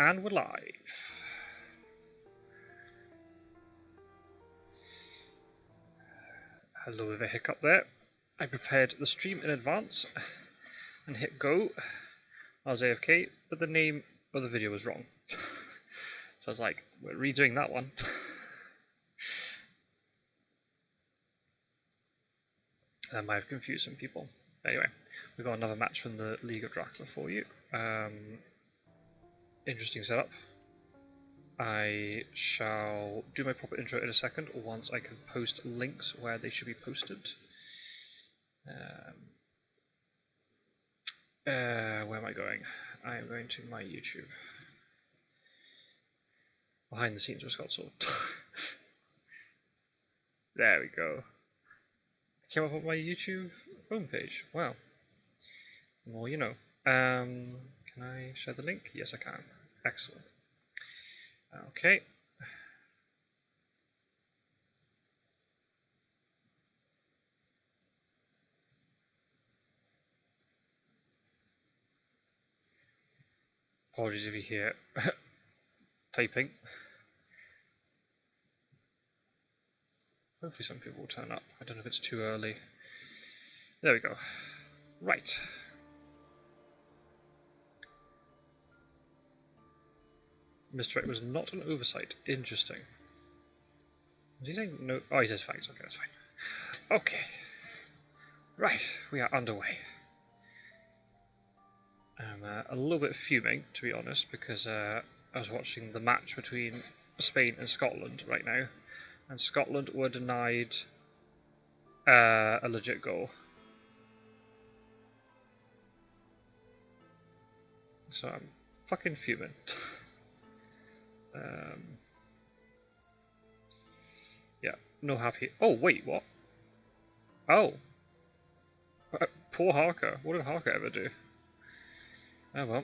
And we're live. Hello with a hiccup there. I prepared the stream in advance and hit go. I was AFK, but the name of the video was wrong. So I was like, we're redoing that one. That might have confused some people. Anyway, we've got another match from the League of Dracula for you. Interesting setup. I shall do my proper intro in a second, once I can post links where they should be posted. Where am I going? I am going to my YouTube. Behind the scenes with Scott Sword. There we go. Came up on my YouTube homepage. Wow. The more you know. Can I share the link? Yes, I can. Excellent. Okay. Apologies if you hear typing. Hopefully some people will turn up. I don't know if it's too early. There we go. Right. Mr. X was not an oversight. Interesting. Was he saying no? Oh, he says thanks. Okay, that's fine. Okay. Right, we are underway. I'm a little bit fuming, to be honest, because I was watching the match between Spain and Scotland right now, and Scotland were denied a legit goal. So I'm fucking fuming. Yeah, no happy. Oh, wait, what? Oh. Poor Harker. What did Harker ever do? Oh well.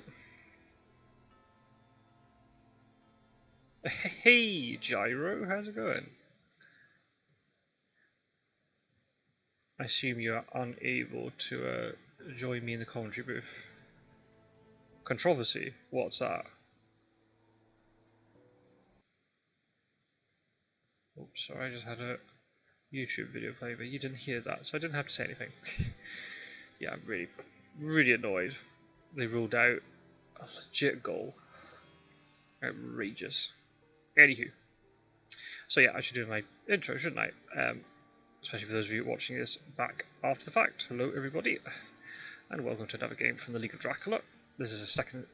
Hey, Gyro, how's it going? I assume you are unable to join me in the commentary booth. Controversy? What's that? Oops, sorry, I just had a YouTube video play, but you didn't hear that, so I didn't have to say anything. Yeah, I'm really, really annoyed. They ruled out a legit goal. Outrageous. Anywho. So yeah, I should do my intro, shouldn't I? Especially for those of you watching this back after the fact. Hello everybody, and welcome to another game from the League of Dracula. This is a second...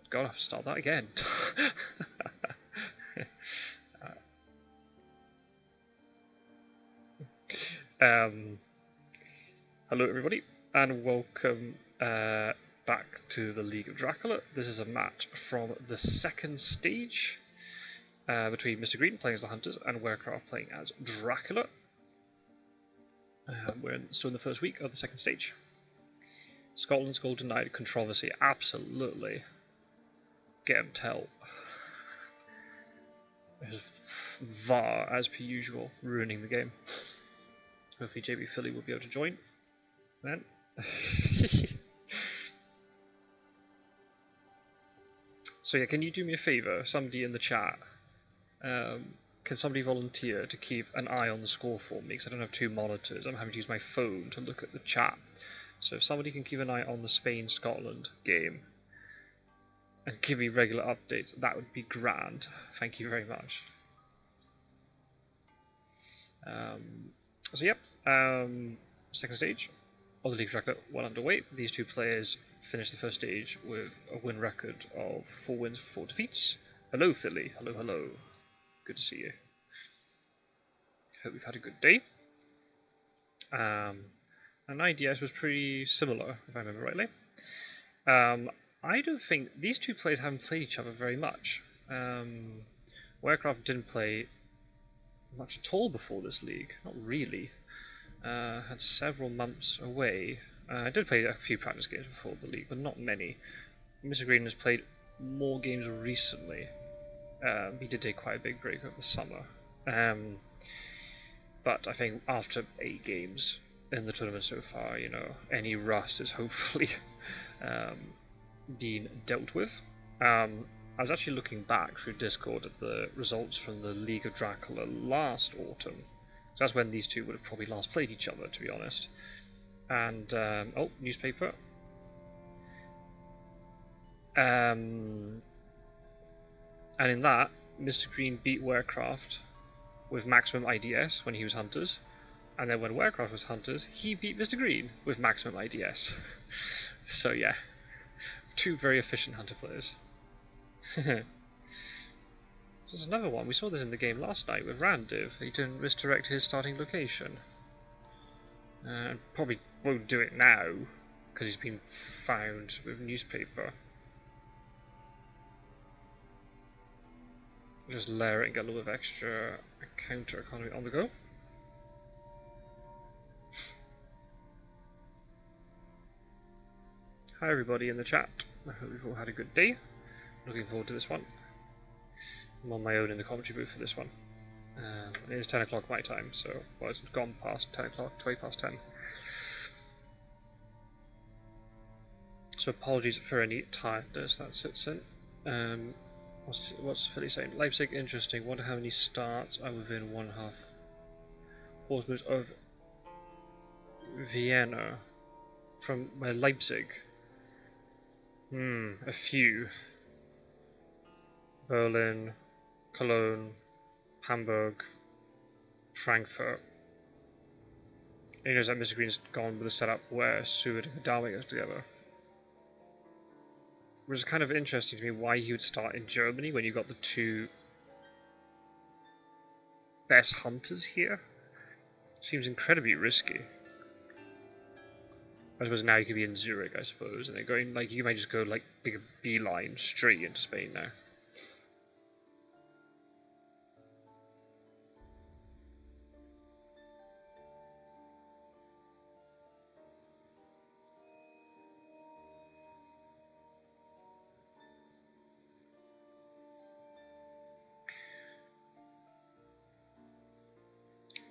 God, I'll start that again. Hello everybody, and welcome back to the League of Dracula. This is a match from the second stage between Mistergreen playing as the Hunters and Werecraft playing as Dracula. We're still in the first week of the second stage. Scotland's goal denied. Controversy, absolutely. Get 'em tell. VAR, as per usual, ruining the game. Hopefully JB Philly will be able to join then. So yeah, can you do me a favour, somebody in the chat? Can somebody volunteer to keep an eye on the score for me? Because I don't have two monitors. I'm having to use my phone to look at the chat. So if somebody can keep an eye on the Spain-Scotland game and give me regular updates, that would be grand. Thank you very much. So yep, second stage of the League of Dracula well underway. These two players finished the first stage with a win record of 4 wins, 4 defeats. Hello Philly, hello, hello. Good to see you. Hope we've had a good day. And IDS was pretty similar, if I remember rightly. I don't think these two players haven't played each other very much. Werecraft didn't play much at all before this league, not really. Had several months away. I did play a few practice games before the league, but not many. Mr. Green has played more games recently. He did take quite a big break over the summer. But I think after 8 games in the tournament so far, you know, any rust is hopefully being dealt with. I was actually looking back through Discord at the results from the League of Dracula last autumn. So that's when these two would have probably last played each other, to be honest. And, oh, newspaper. And in that, Mistergreen beat Werecraft with maximum IDS when he was Hunters. And then when Werecraft was Hunters, he beat Mistergreen with maximum IDS. So yeah, two very efficient Hunter players. There's another one. We saw this in the game last night with Randiv. He didn't misdirect his starting location. Probably won't do it now because he's been found with newspaper. Just layer it and get a little bit of extra counter economy on the go. Hi everybody in the chat. I hope you've all had a good day. Looking forward to this one. I'm on my own in the commentary booth for this one. It is 10 o'clock my time, so well, it's gone past 10 o'clock, 20 past 10. So apologies for any tiredness that sits in. What's Philly saying? Leipzig, interesting. Wonder how many starts are within 1/2 horse moves of Vienna from Leipzig. A few. Berlin, Cologne, Hamburg, Frankfurt. He knows that Mr. Green's gone with a setup where Seward and Darwin goes together. Which is kind of interesting to me why he would start in Germany when you've got the two best hunters here. Seems incredibly risky. I suppose now you could be in Zurich, I suppose, and they're going like you might just go like big a beeline straight into Spain now.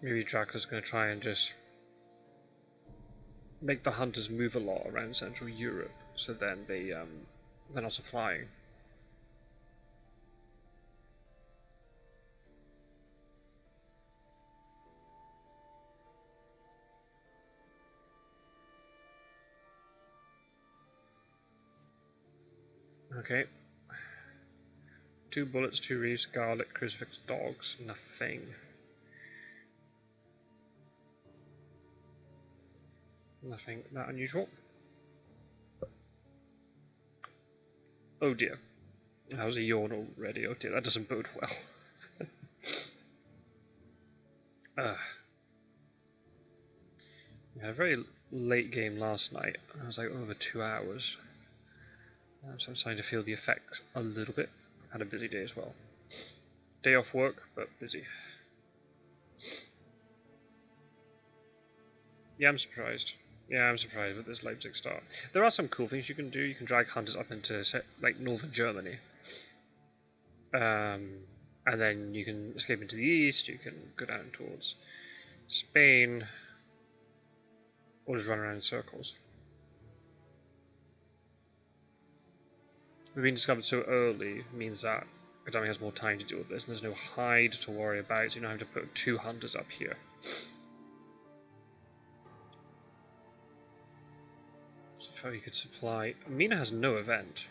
Maybe Dracula's going to try and just make the hunters move a lot around Central Europe, so then they're not supplying. Okay. 2 bullets, 2 reefs, garlic, crucifix, dogs, nothing. Nothing that unusual. Oh dear. That was a yawn already. Oh dear, that doesn't bode well. We had a very late game last night. I was like over 2 hours. So I'm starting to feel the effects a little bit. Had a busy day as well. Day off work, but busy. Yeah, I'm surprised. Yeah, I'm surprised with this Leipzig start. There are some cool things you can do. You can drag hunters up into like northern Germany, and then you can escape into the east. You can go down towards Spain, or just run around in circles. We've been discovered so early means that Gadami has more time to deal with this, and there's no hide to worry about. So you don't have to put 2 hunters up here. How you could supply. Mina has no event.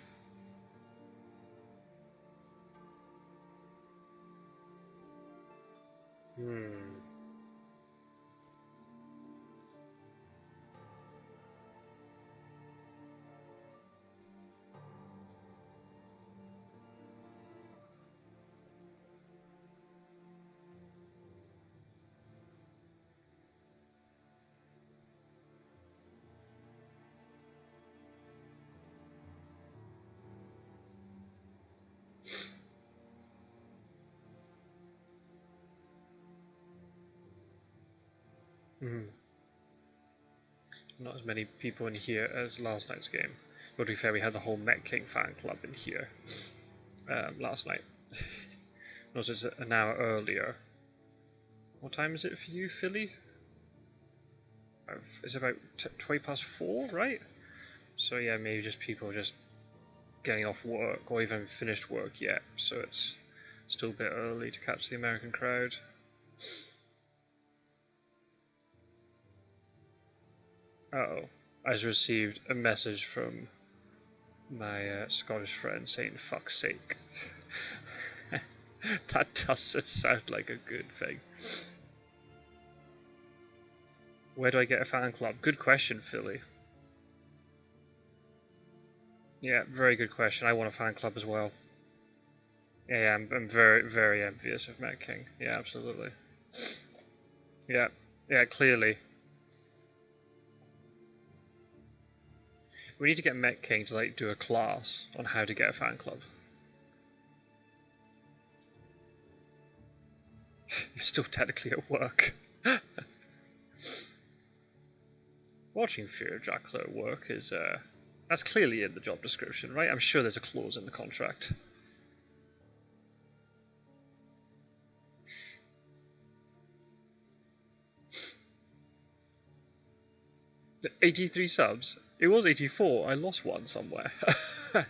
Not as many people in here as last night's game. But to be fair, we had the whole Met King fan club in here last night. Also, it's an hour earlier. What time is it for you, Philly? It's about 20 past 4, right? So yeah, maybe just people just getting off work or even finished work yet, so it's still a bit early to catch the American crowd. Uh-oh, I just received a message from my Scottish friend saying fuck's sake. That doesn't sound like a good thing. Where do I get a fan club? Good question, Philly. Yeah, very good question. I want a fan club as well. Yeah, I'm very, very envious of Met King. Yeah, absolutely. Yeah, clearly. We need to get Met King to like do a class on how to get a fan club. You're still technically at work. Watching Fury of Dracula at work is that's clearly in the job description, right? I'm sure there's a clause in the contract. The 83 subs? It was 84. I lost one somewhere. I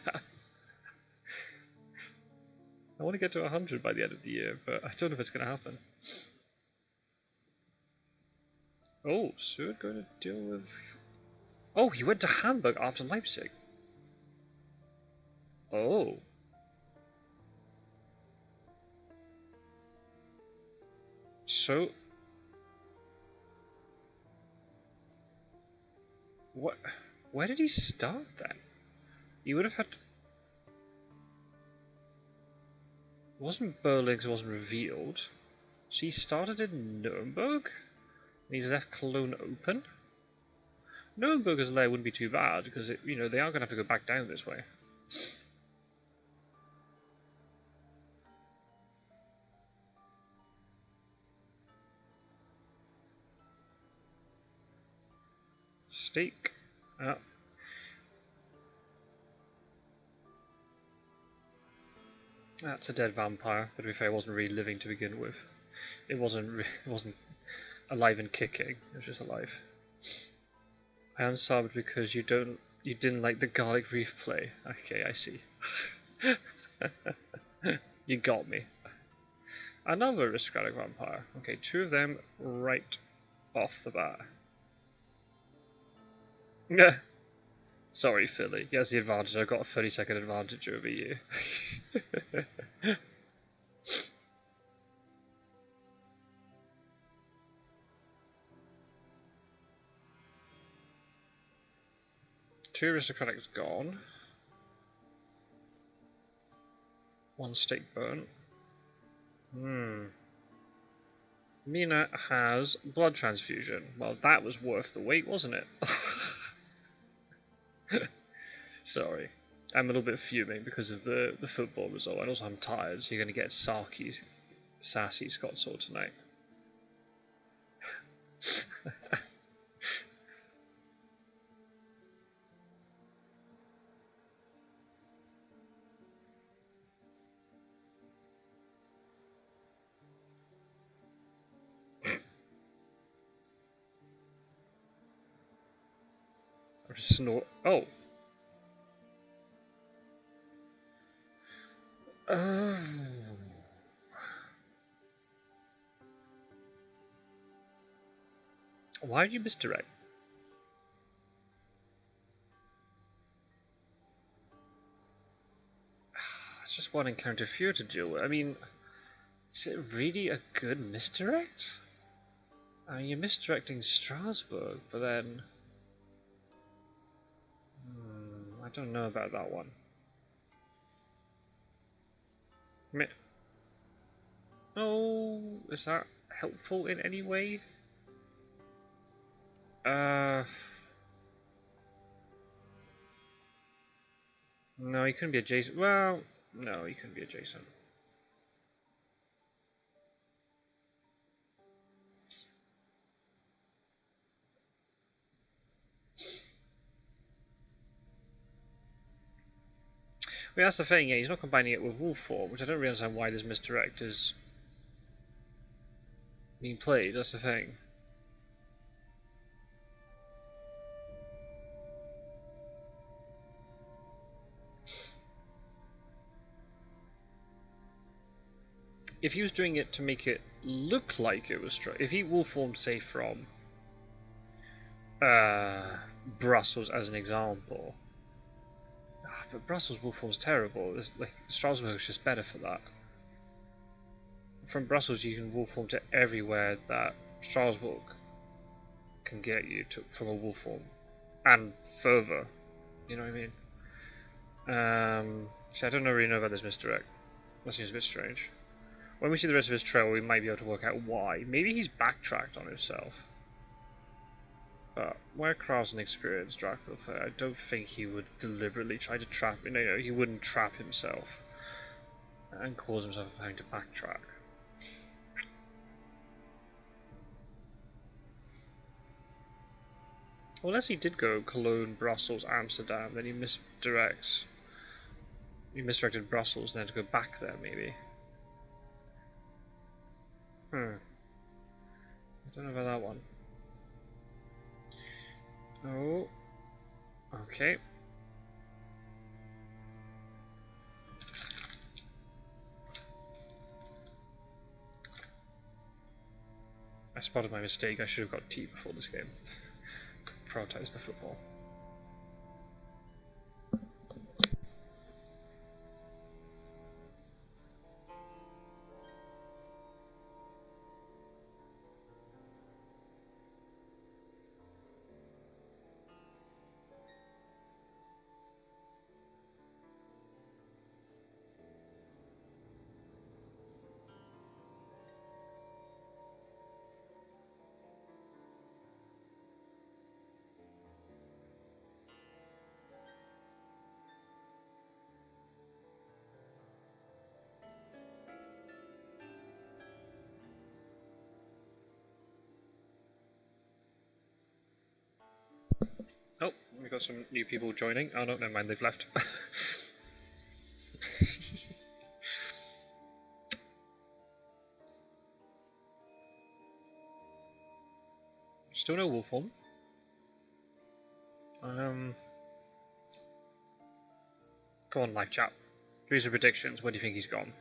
want to get to 100 by the end of the year, but I don't know if it's going to happen. Oh, so we're going to deal with... Oh, he went to Hamburg after Leipzig. Oh. So... What? Where did he start then? He would have had... Wasn't Berlin, because it wasn't revealed. So he started in Nuremberg? And he's left Cologne open? Nuremberg's lair wouldn't be too bad, because it, you know, they are going to have to go back down this way. Steak. That's a dead vampire, but to be fair, it wasn't really living to begin with. It wasn't alive and kicking, it was just alive. I unsubbed because you didn't like the garlic reef play. Okay, I see. You got me. Another aristocratic vampire. Okay, 2 of them right off the bat. Yeah. Sorry, Philly. He has the advantage. I've got a 30-second advantage over you. Two aristocratics gone. 1 steak burnt. Mina has blood transfusion. Well, that was worth the wait, wasn't it? Sorry. I'm a little bit fuming because of the football result, and also I'm tired, so you're going to get sassy Scott Sword tonight. I'm just snort. Oh! Why did you misdirect? It's just one encounter fewer to deal with. I mean, is it really a good misdirect? I mean, you're misdirecting Strasbourg, but then... I don't know about that one. Oh, is that helpful in any way? No, he couldn't be adjacent. Well, no, he couldn't be adjacent. Well, that's the thing, yeah, he's not combining it with Wolf form, which I don't really understand why this misdirect is being played, that's the thing. if he was doing it to make it look like it was if he wolf formed, say, from Brussels as an example. But Brussels wolf form's terrible. Like Strasbourg's just better for that. From Brussels, you can wolf form to everywhere that Strasbourg can get you to from a wolf form, and further. You know what I mean? See, I don't really know about this misdirect. That seems a bit strange. When we see the rest of his trail, we might be able to work out why. Maybe he's backtracked on himself. But Werecraft's an experienced Dracula player. I don't think he would deliberately try to trap. He wouldn't trap himself and cause himself having to backtrack. Unless he did go Cologne, Brussels, Amsterdam, then he misdirects. He misdirected Brussels, then to go back there, maybe. I don't know about that one. Oh. Okay. I spotted my mistake. I should have got tea before this game. Prioritize the football. Oh, we got some new people joining. Oh no, never mind, they've left. Still no wolf form. Go on, live chat. Give me some predictions. Where do you think he's gone?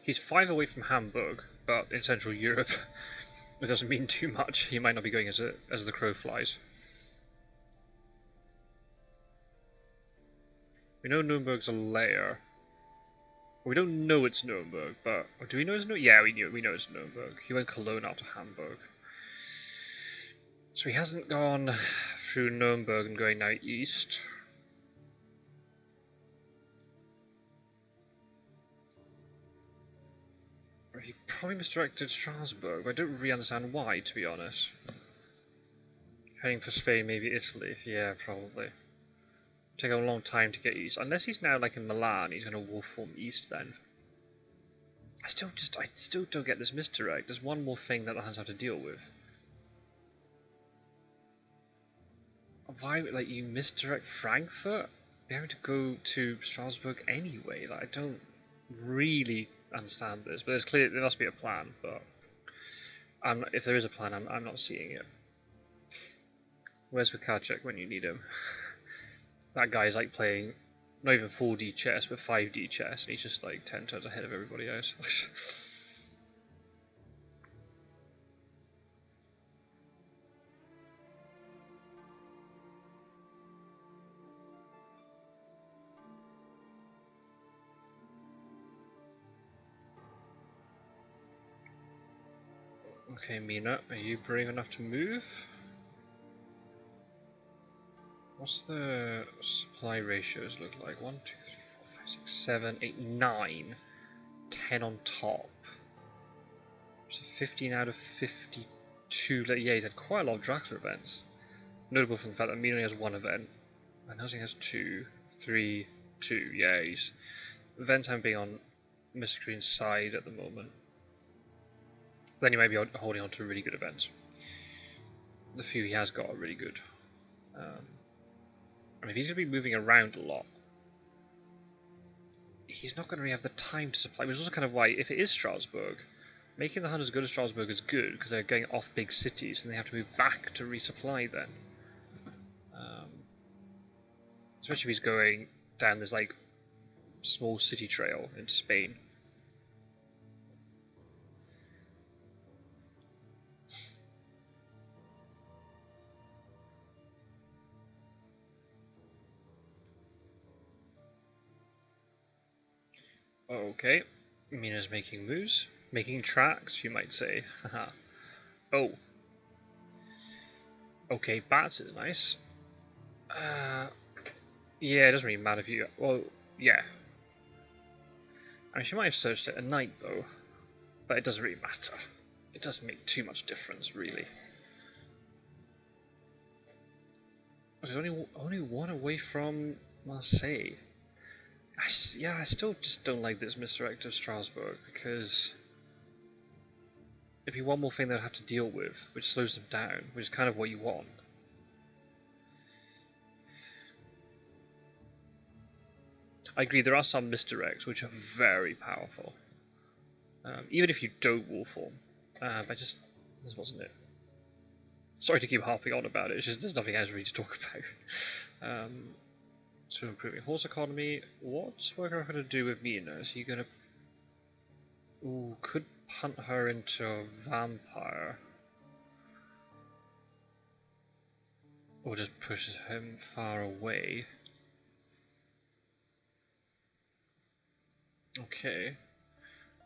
He's 5 away from Hamburg, but in Central Europe, it doesn't mean too much. He might not be going as the crow flies. We know Nuremberg's a lair. We don't know it's Nuremberg, but do we know it's Nuremberg? Yeah, we know it's Nuremberg. He went Cologne out to Hamburg, so he hasn't gone through Nuremberg and going now east. He probably misdirected Strasbourg, but I don't really understand why, to be honest. Heading for Spain, maybe Italy. Yeah, probably. Take a long time to get east. Unless he's now like in Milan, he's going to wolf form east then. I still don't get this misdirect. There's one more thing that has to deal with. Why, like, you misdirect Frankfurt? You're having to go to Strasbourg anyway. Like, I don't really understand this, but there must be a plan. But if there is a plan, I'm not seeing it. Where's Werecraft when you need him? That guy's like playing not even 4D chess, but 5D chess, and he's just like 10 turns ahead of everybody else. Okay, Mina, are you brave enough to move? What's the supply ratios look like? 1, 2, 3, 4, 5, 6, 7, 8, 9, 10 on top. So 15 out of 52. Yeah, he's had quite a lot of Dracula events. Notable from the fact that Mina only has 1 event, and Helsing has 2, 3, 2. Yeah, he's event time being on Mistergreen's side at the moment. Then he might be holding on to really good events. The few he has got are really good. I mean, if he's going to be moving around a lot, he's not going to really have the time to supply, which is also kind of why, if it is Strasbourg, making the hunters go to Strasbourg is good, because they're going off big cities, and they have to move back to resupply then. Especially if he's going down this, like, small city trail into Spain. Okay, Mina's making moves. Making tracks, you might say. Haha. Oh. Okay, bats is nice. Yeah, it doesn't really matter if you... Well, yeah. I mean, she might have searched it at night, though. But it doesn't really matter. It doesn't make too much difference, really. There's only one away from Marseille. Yeah, I still just don't like this misdirect of Strasbourg, because it'd be one more thing they'd have to deal with, which slows them down, which is kind of what you want. I agree, there are some misdirects which are very powerful. Even if you don't wall form. This wasn't it. Sorry to keep harping on about it, it's just there's nothing else really to talk about. So improving horse economy. What's Werecraft going to do with Mina? Is he going to... Ooh, could punt her into a vampire. Or just pushes him far away. Okay.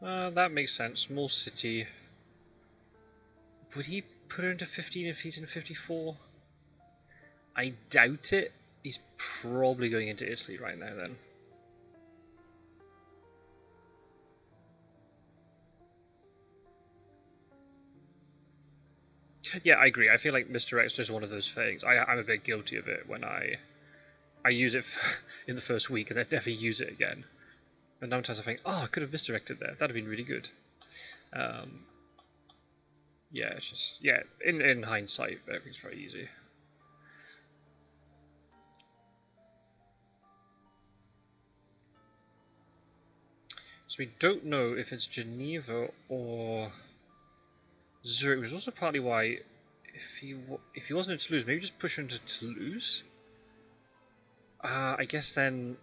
That makes sense. Small city. Would he put her into 15 if he's in 54? I doubt it. He's probably going into Italy right now then. Yeah, I agree. I feel like Mr. X is one of those things. I'm a bit guilty of it when I use it in the first week and then never use it again. And sometimes I think, oh, I could have misdirected there. That'd have been really good. Yeah, it's just, yeah, in hindsight, everything's very easy. So we don't know if it's Geneva or Zurich, which is also partly why, if he wasn't in Toulouse, maybe just push him to Toulouse. I guess then,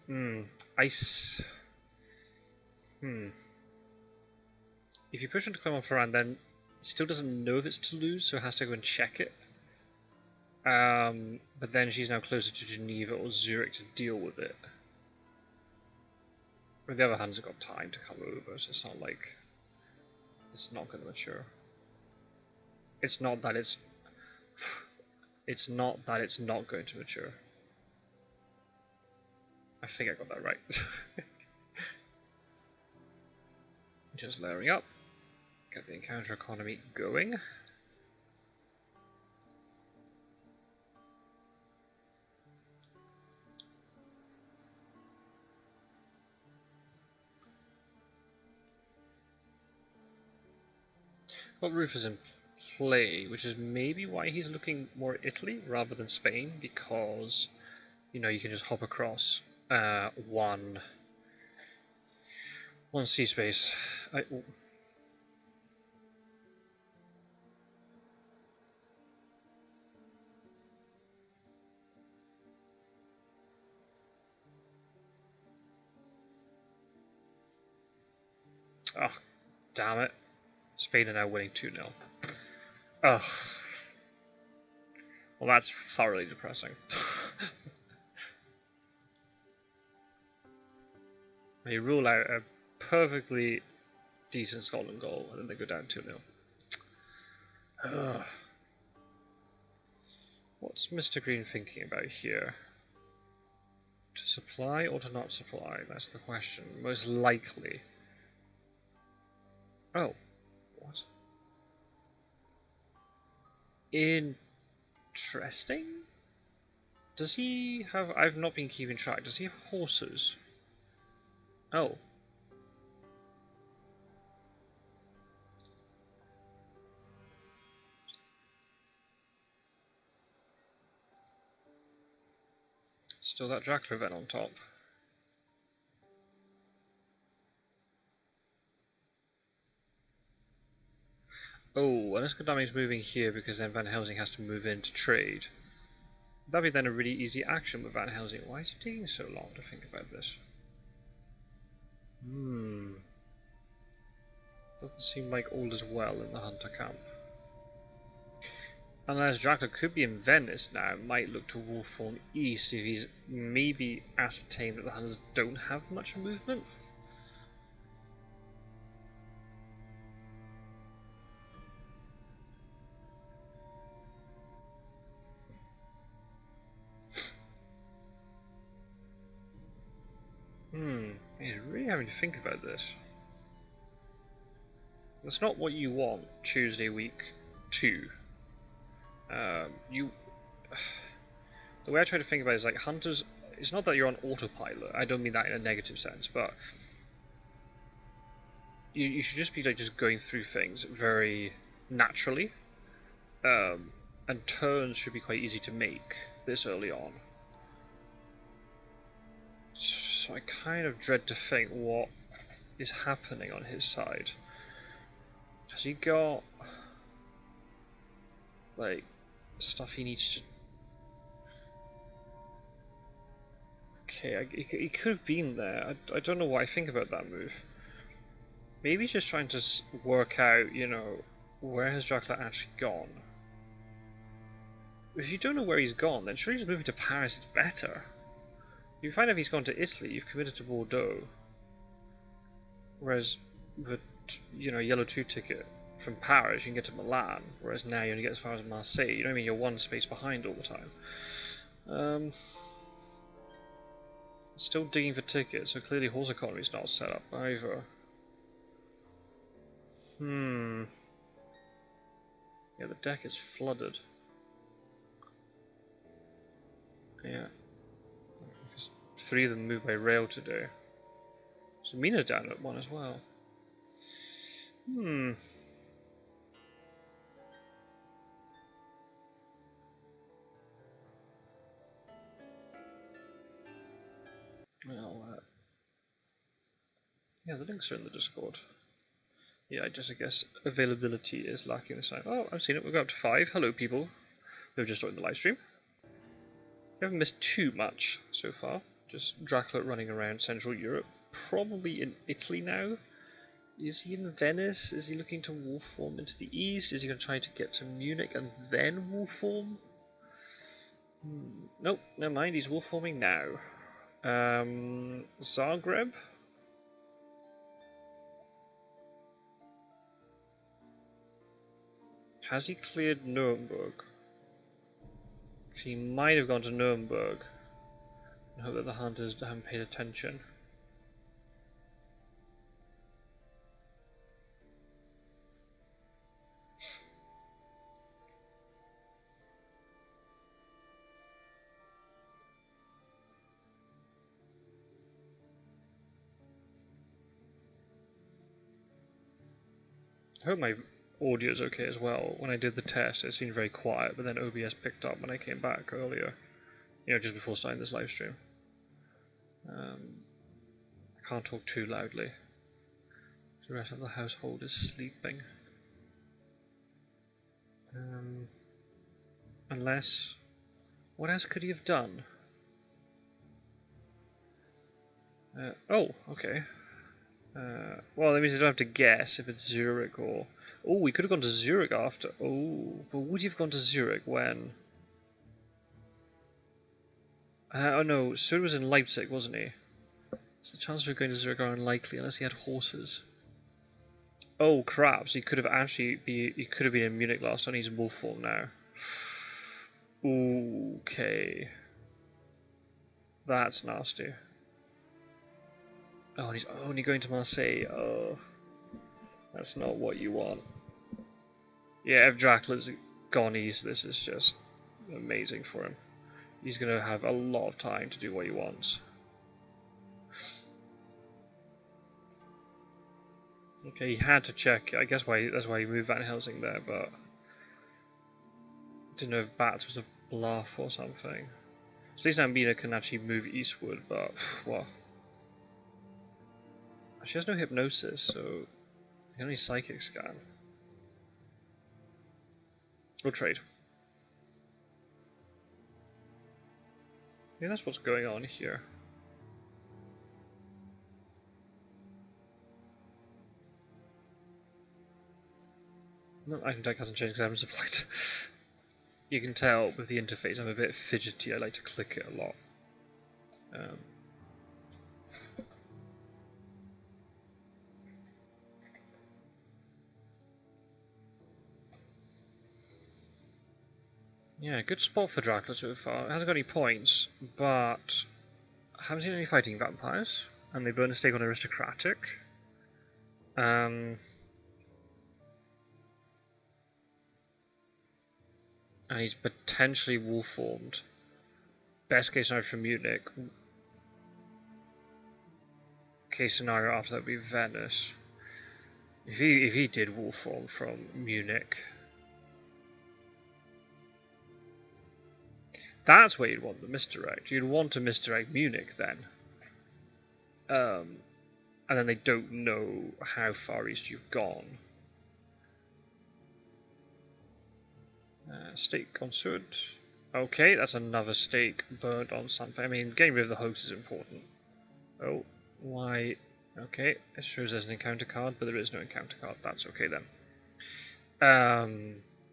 If you push him to Clermont-Ferrand, then he still doesn't know if it's Toulouse, so has to go and check it. But then she's now closer to Geneva or Zurich to deal with it. On the other hand, it's got time to come over, so it's not like it's not going to mature. It's not that it's not going to mature. I think I got that right. Just layering up. Get the encounter economy going. Well, Roof is in play, which is maybe why he's looking more at Italy rather than Spain, because you know you can just hop across one sea space. Oh, damn it. Spain are now winning 2-0. Ugh. Well, that's thoroughly depressing. They rule out a perfectly decent Scotland goal, and then they go down 2-0. Ugh. What's Mistergreen thinking about here? To supply or to not supply? That's the question. Most likely. Oh. What? Interesting? Does he have... I've not been keeping track. Does he have horses? Oh. Still that Dracula event on top. Oh, and Escadami's moving here because then Van Helsing has to move in to trade. That'd be then a really easy action with Van Helsing. Why is it taking so long to think about this? Doesn't seem like all is well in the Hunter camp. Unless Dracula could be in Venice now, might look to Wolfform East if he's maybe ascertained that the Hunters don't have much movement. You're really having to think about this. That's not what you want Tuesday week 2. You... The way I try to think about it is like hunters, it's not that you're on autopilot, I don't mean that in a negative sense, but you should just be like just going through things very naturally, and turns should be quite easy to make this early on. So I kind of dread to think what is happening on his side. Has he got like stuff he needs to... Okay, he could have been there. I don't know what I think about that move. Maybe he's just trying to work out, you know, where has Dracula actually gone. If you don't know where he's gone, then surely just moving to Paris is better. If you find out he's gone to Italy, you've committed to Bordeaux. Whereas the, you know, yellow 2 ticket from Paris, you can get to Milan, whereas now you only get as far as Marseille. You know what I mean? You're one space behind all the time. Still digging for tickets, so clearly horse economy is not set up either. Yeah, the deck is flooded. Yeah. 3 of them moved by rail today. So Mina's down at 1 as well. Well, yeah, the links are in the Discord. Yeah, I guess availability is lacking this time. Oh, I've seen it. We've got up to 5. Hello, people who have just joined the live stream. We haven't missed too much so far. Just Dracula running around Central Europe. Probably in Italy now. Is he in Venice? Is he looking to wolf form into the east? Is he going to try to get to Munich and then wolf form? Nope, never mind. He's wolf forming now. Zagreb? Has he cleared Nuremberg? He might have gone to Nuremberg. I hope that the hunters haven't paid attention. I hope my audio is okay as well. When I did the test, it seemed very quiet, but then OBS picked up when I came back earlier. You know, just before starting this live stream. I can't talk too loudly. The rest of the household is sleeping. Unless... What else could he have done? Oh, okay. Well, that means you don't have to guess if it's Zurich or... Oh, we could have gone to Zurich after... Oh, but would he have gone to Zurich when... oh no, Sud was in Leipzig, wasn't he? So the chances of going to Zurich are unlikely unless he had horses. Oh crap, so he could have actually he could have been in Munich last time, he's in wolf form now. Okay. That's nasty. Oh, and he's only going to Marseille. Oh, that's not what you want. Yeah, if Dracula's gone east, this is just amazing for him. He's going to have a lot of time to do what he wants. Okay, he had to check. I guess that's why he moved Van Helsing there, but didn't know if Bats was a bluff or something. At least Ambina can actually move eastward, but what? She has no hypnosis, so you can only psychic scan. Or trade. Yeah, that's what's going on here. No, item deck hasn't changed because I haven't supplied. You can tell with the interface I'm a bit fidgety, I like to click it a lot. Yeah, good spot for Dracula so far. It hasn't got any points, but I haven't seen any fighting vampires. and they burn a stake on aristocratic. And he's potentially wolf formed. Best case scenario for Munich. Case scenario after that would be Venice. If he did wolf form from Munich, that's where you'd want the misdirect. You'd want to misdirect Munich then. And then they don't know how far east you've gone. Stake on Sud. Okay, that's another stake burnt on something. I mean, getting rid of the hoax is important. Oh, why? Okay, it shows there's an encounter card, but there is no encounter card. That's okay then.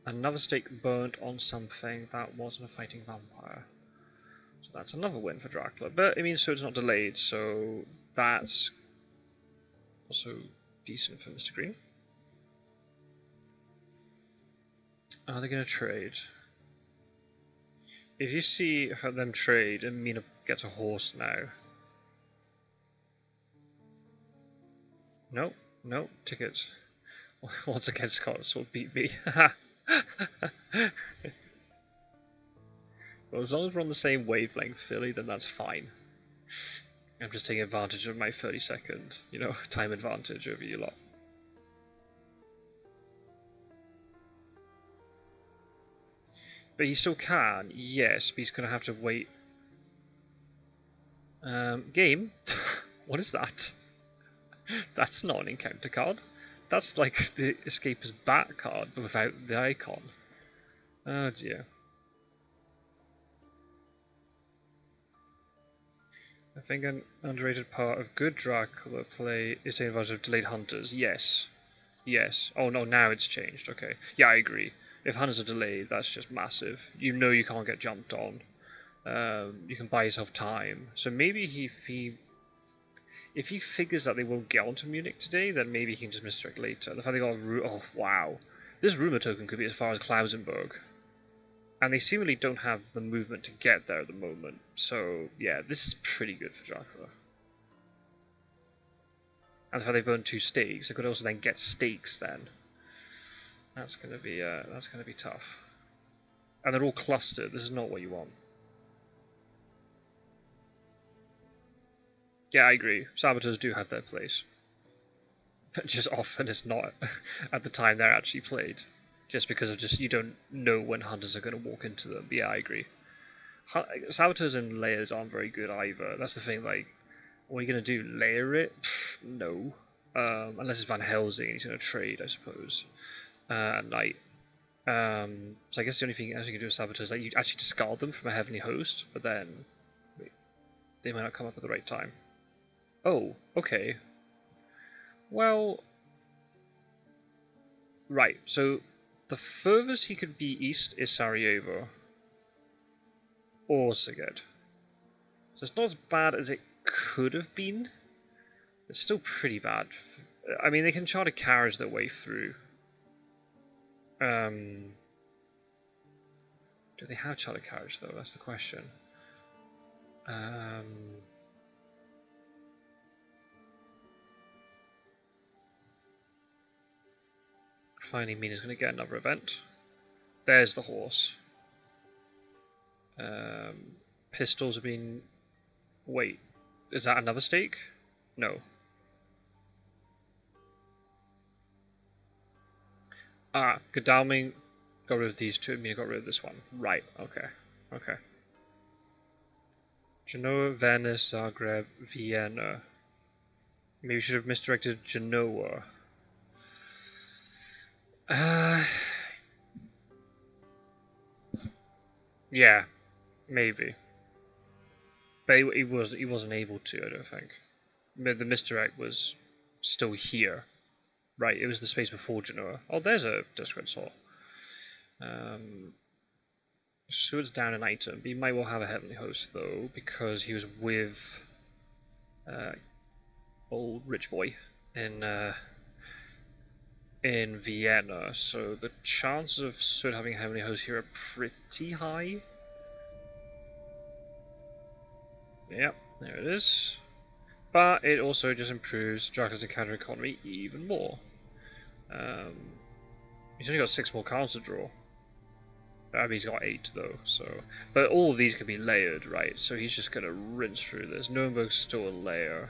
Another stake burnt on something that wasn't a fighting vampire. So that's another win for Dracula. But, I mean, so it's not delayed, so that's also decent for Mistergreen. Are they going to trade? If you see them trade, and Mina gets a horse now. No, no, ticket. Once again, Scots will beat me. Well, as long as we're on the same wavelength, Philly, then that's fine. I'm just taking advantage of my 30-second, time advantage over you lot. But he still can, yes, but he's going to have to wait. Game? What is that? That's not an encounter card. That's like the Escaper's Bat card, but without the icon. Oh dear. I think an underrated part of good Dracula play is taking advantage of delayed hunters. Yes. Yes. Oh no, now it's changed. Okay. Yeah, I agree. If hunters are delayed, that's just massive. You know you can't get jumped on. You can buy yourself time. So maybe if he figures that they won't get onto Munich today, then maybe he can just misdirect later. The fact they got oh wow. This rumour token could be as far as Klausenberg. And they seemingly don't have the movement to get there at the moment. So, yeah, this is pretty good for Dracula. And the fact they burned 2 stakes, they could also then get stakes then. That's gonna be tough. And they're all clustered, this is not what you want. Yeah, I agree. Saboteurs do have their place. But just often it's not at the time they're actually played. Just because of you don't know when hunters are going to walk into them. But yeah, I agree. Saboteurs and layers aren't very good either. That's the thing, like, what are you going to do? Layer it? Pfft, no. Unless it's Van Helsing and he's going to trade, I suppose. At night. So I guess the only thing you can do with Saboteurs is that you actually discard them from a Heavenly Host, but then they might not come up at the right time. Oh, okay. Well, right, so the furthest he could be east is Sarajevo. Or Szeged. So it's not as bad as it could have been. It's still pretty bad. I mean, they can try to carriage their way through. Do they have charter carriage though? That's the question. Finally, Mina's going to get another event. There's the horse. Pistols have been... Wait, is that another stake? No. Ah, Godalming got rid of these two, Mina got rid of this one. Right, okay. Okay. Genoa, Venice, Zagreb, Vienna. Maybe we should have misdirected Genoa. Yeah, maybe. But he wasn't able to, I don't think. The misdirect was still here. Right, it was the space before Genoa. Oh, there's a Discret Saw. So it's down an item. He might well have a Heavenly Host, though, because he was with old rich boy in Vienna. So the chances of Sud having a Heavenly Host here are pretty high. Yep, there it is. But it also just improves Dracula's encounter economy even more. He's only got 6 more cards to draw. I mean, he's got 8 though, so. But all of these can be layered, right? So he's just gonna rinse through this. Nuremberg's still a layer.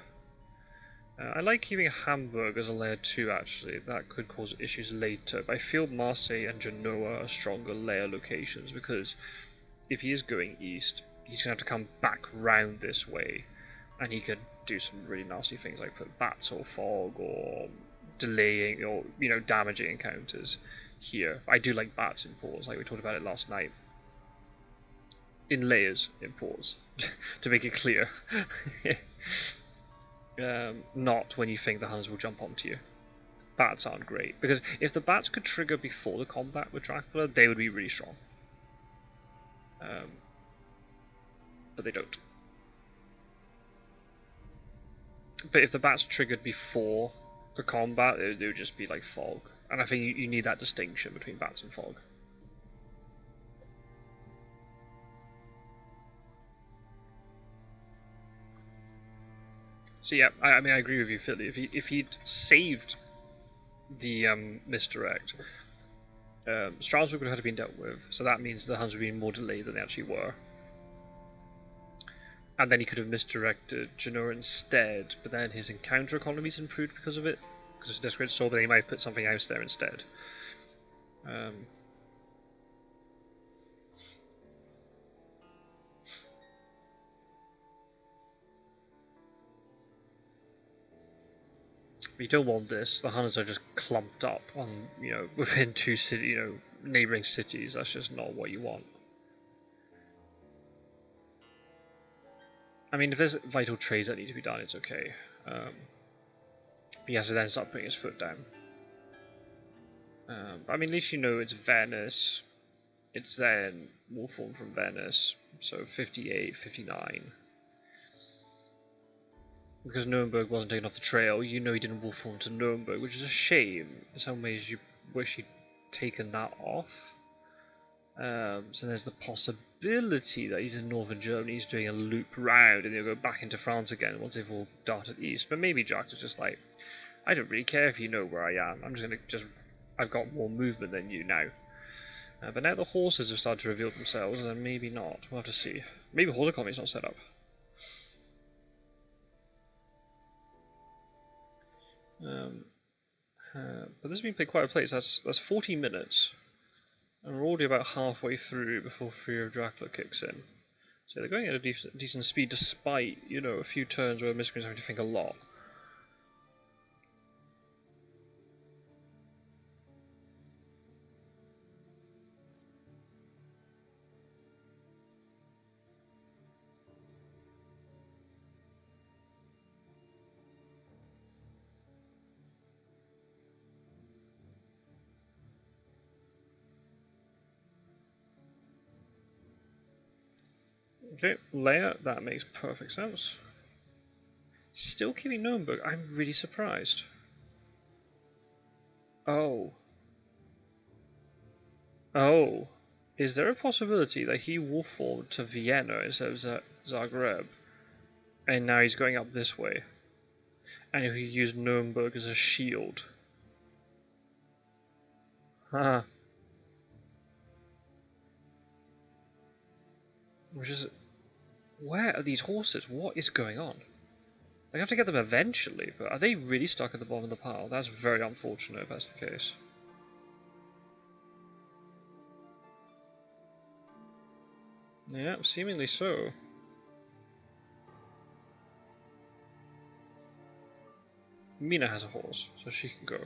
I like keeping Hamburg as a layer 2 actually. That could cause issues later. But I feel Marseille and Genoa are stronger layer locations because if he is going east, he's gonna have to come back round this way, and he could do some really nasty things like put bats or fog or delaying or damaging encounters here. I do like bats in ports, like we talked about it last night. In layers in ports, to make it clear. Not when you think the Huns will jump onto you. Bats aren't great, because if the bats could trigger before the combat with Dracula, they would be really strong. But they don't. But if the bats triggered before the combat, it would just be like fog. And I think you need that distinction between bats and fog. So yeah, I mean I agree with you, Philly. If he'd saved the misdirect, Strasbourg would have been dealt with. So that means the Huns would be more delayed than they actually were. And then he could have misdirected Genoa instead, but then his encounter economy's improved because of it. Because it's a desperate soul, but then he might put something else there instead. You don't want this. The Huns are just clumped up on, within 2 city, neighboring cities. That's just not what you want. I mean, if there's vital trades that need to be done, it's okay. He has to then start putting his foot down. I mean, at least it's Venice. It's then Wolfhorn from Venice, so 58, 59. Because Nuremberg wasn't taken off the trail, he didn't Wolfhorn to Nuremberg, which is a shame. In some ways, you wish he'd taken that off. So there's the possibility that he's in northern Germany, he's doing a loop round, and he'll go back into France again once they've all darted east. But maybe Jack is just like, I don't really care if you know where I am. I'm just gonna I've got more movement than you now. But now the horses have started to reveal themselves, and maybe not. We'll have to see. Maybe horse economy's not set up. But this has been played quite a place. That's 40 minutes. And we're already about halfway through before Fury of Dracula kicks in. So they're going at a decent speed, despite, a few turns where Mistergreen's having to think a lot. Okay, layer, that makes perfect sense. Still keeping Nuremberg, I'm really surprised. Oh. Oh. Is there a possibility that he Wolfhorned to Vienna instead of Zagreb? And now he's going up this way. And he used Nuremberg as a shield. Haha. Which is... Where are these horses? What is going on? They have to get them eventually, but are they really stuck at the bottom of the pile? That's very unfortunate if that's the case. Yeah, seemingly so. Mina has a horse, so she can go.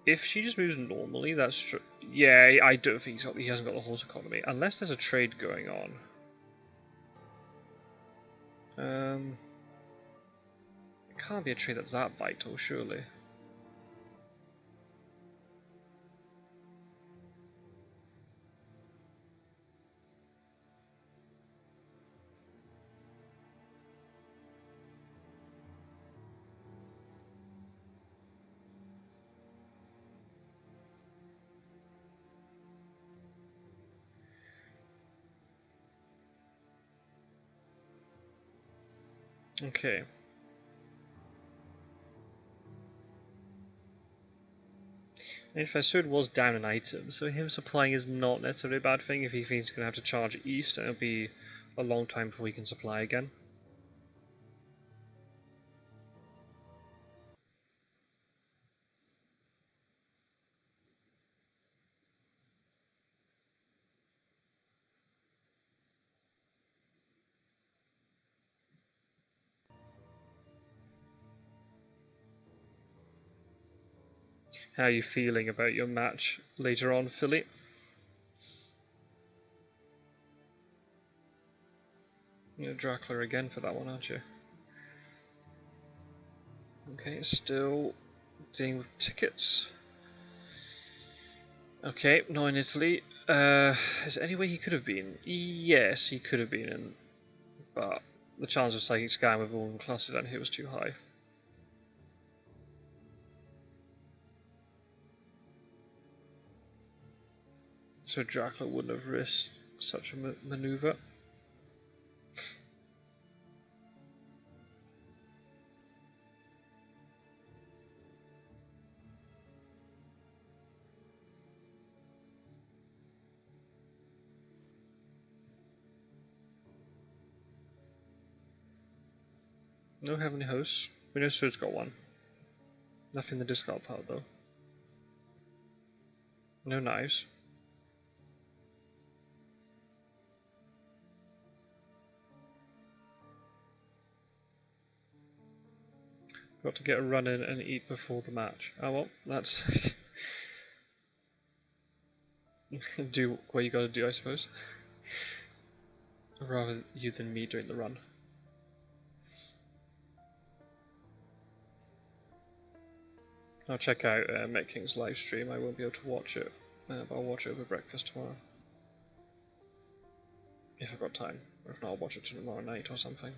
If she just moves normally, that's true. Yeah, I don't think he hasn't got the horse economy, unless there's a trade going on. It can't be a trade that's that vital, surely. Okay. Infested was down an item, so him supplying is not necessarily a bad thing if he thinks he's going to have to charge east, and it'll be a long time before he can supply again. How are you feeling about your match later on, Philly? You're Dracula again for that one, aren't you? Okay, still dealing with tickets. Okay, not in Italy. Is there any way he could have been? Yes, he could have been in, but the chance of Psychic Scan with all classes down here was too high. So Dracula wouldn't have risked such a maneuver. No Heavenly Hosts. We know Sword's got one. Nothing in the discard pile though. No knives. Got to get a run in and eat before the match. Oh well, that's do what you gotta do, I suppose. Rather you than me doing the run. I'll check out Met King's live stream. I won't be able to watch it, but I'll watch it over breakfast tomorrow. If I've got time. Or if not, I'll watch it tomorrow night or something.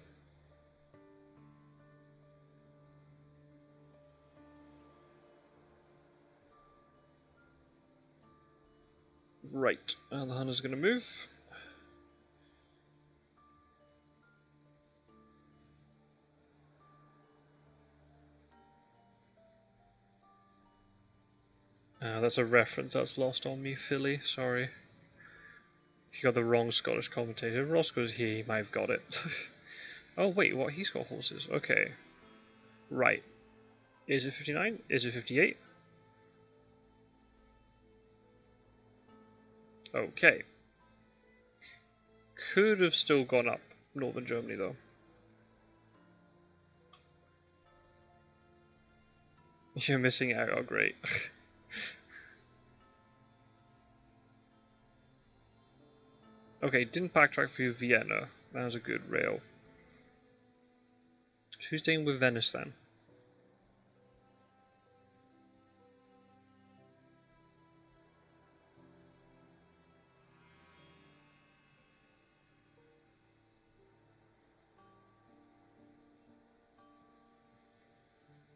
Right, the hunter's going to move. That's a reference that's lost on me, Philly. Sorry. You got the wrong Scottish commentator. If Roscoe's here, he might have got it. Oh wait, what? He's got horses. Okay. Right. Is it 59? Is it 58? Okay. Could have still gone up northern Germany though. You're missing out. Oh great. Okay, didn't backtrack for you, Vienna. That was a good rail. Who's staying with Venice then?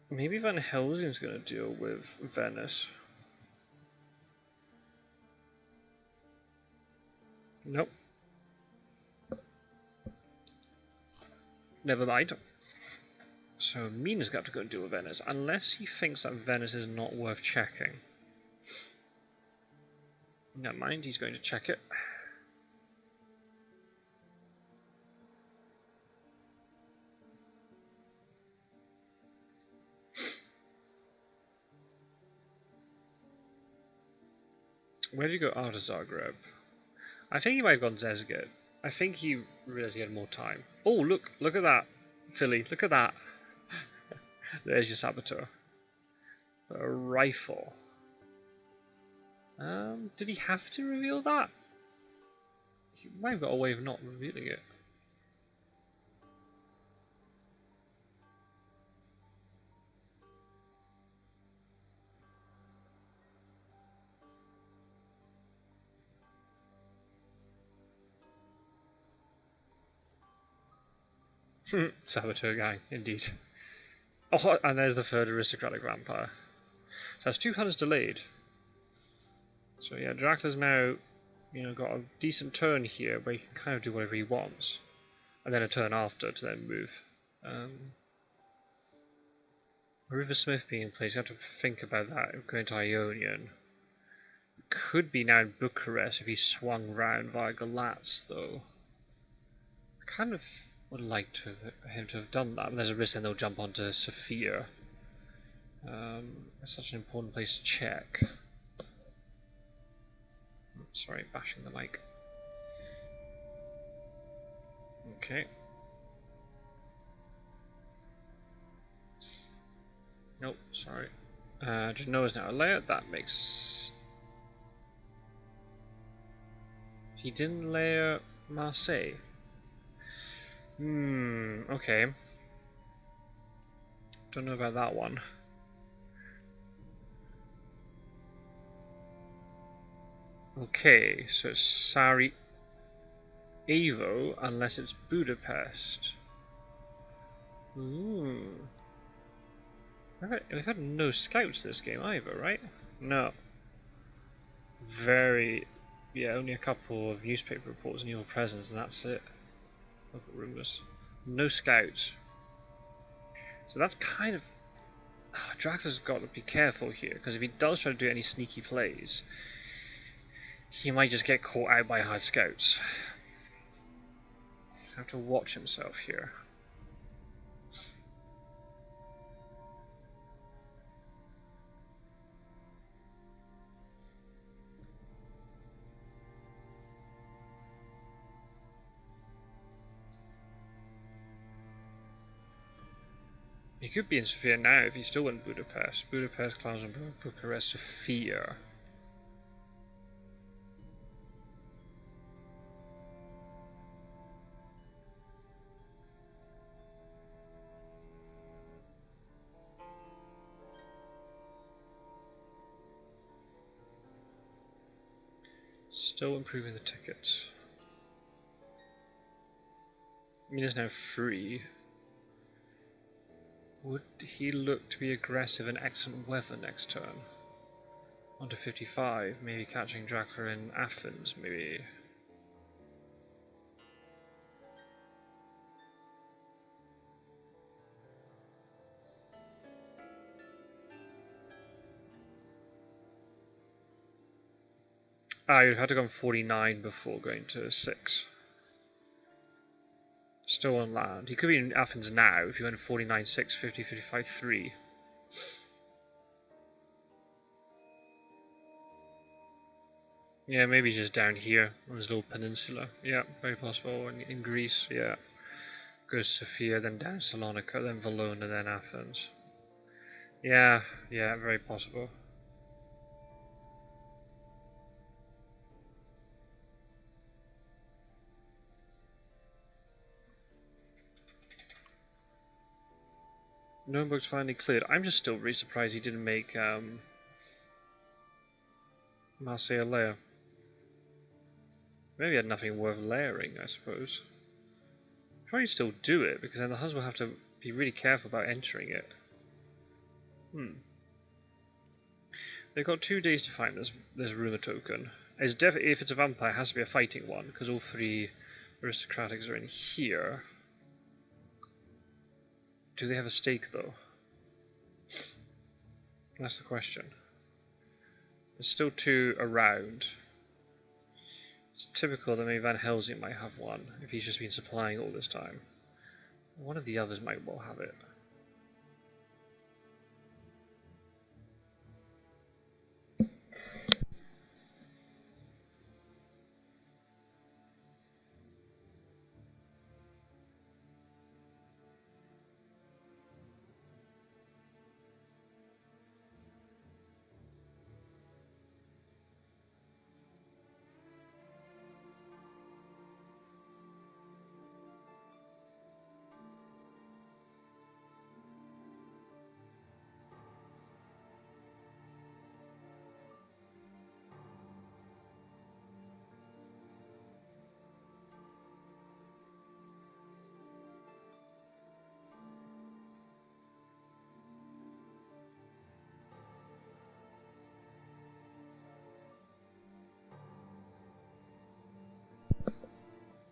Maybe Van Helsing's going to deal with Venice. Nope. Never mind. So Mina's got to go and deal with Venice, unless he thinks that Venice is not worth checking. Never mind, he's going to check it. Where did you go after Zagreb? I think he might have gone Zezget. I think he realized he had more time. Oh, look at that, Philly, look at that. There's your saboteur. A rifle. Did he have to reveal that? He might have got a way of not revealing it. Saboteur gang, indeed. Oh, and there's the third aristocratic vampire. So that's 2 hunters delayed. So yeah, Dracula's now, got a decent turn here where he can kind of do whatever he wants, and then a turn after to then move River Smith being in place, you have to think about that. Going to Ionian. Could be now in Bucharest if he swung round via Galatz, though. I kind of would like him to have done that, but there's a risk then they'll jump onto Sofia. It's such an important place to check. Sorry, bashing the mic. Okay. Nope, sorry. Genoa's now a layer. That makes... He didn't layer Marseille. Okay. Don't know about that one. Okay, so it's Sarajevo unless it's Budapest. We've had no scouts this game either, right? No. Yeah, only a couple of newspaper reports and your presence, and that's it. Local rumours. No scouts. So that's kind of... Dracula's got to be careful here, because if he does try to do any sneaky plays, he might just get caught out by hard scouts. He'll have to watch himself here. He could be in Sofia now if he still went Budapest. Budapest, Klausenburg, Bucharest, Sofia. Still improving the tickets. Mina's now free. Would he look to be aggressive in excellent weather next turn? On to 55, maybe catching Dracula in Athens, maybe. You'd have to go on 49 before going to 6. Still on land. He could be in Athens now if you went 49, 6, 50, 55, 3. Yeah, maybe just down here on this little peninsula. Yeah, very possible. In Greece, yeah. Goes Sofia, then down Salonika, then Valona, then Athens. Yeah, very possible. Nuremberg's finally cleared. I'm just still really surprised he didn't make Marseille a layer. Maybe he had nothing worth layering, I suppose. Probably still do it, because then the Huns will have to be really careful about entering it. They've got 2 days to find this rumour token. It's definitely, if it's a vampire, it has to be a fighting one, because all 3 aristocratics are in here. Do they have a stake, though? That's the question. There's still 2 around. It's typical that maybe Van Helsing might have one, if he's just been supplying all this time. One of the others might well have it.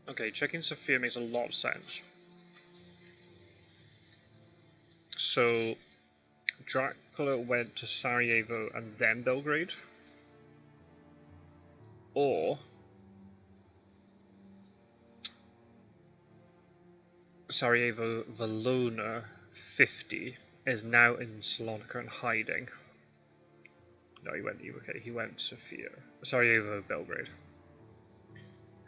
Okay, checking Sofia makes a lot of sense. So Dracula went to Sarajevo and then Belgrade, or Sarajevo Valona 50 is now in Salonika and hiding. No, he went Sofia. Sarajevo, Belgrade.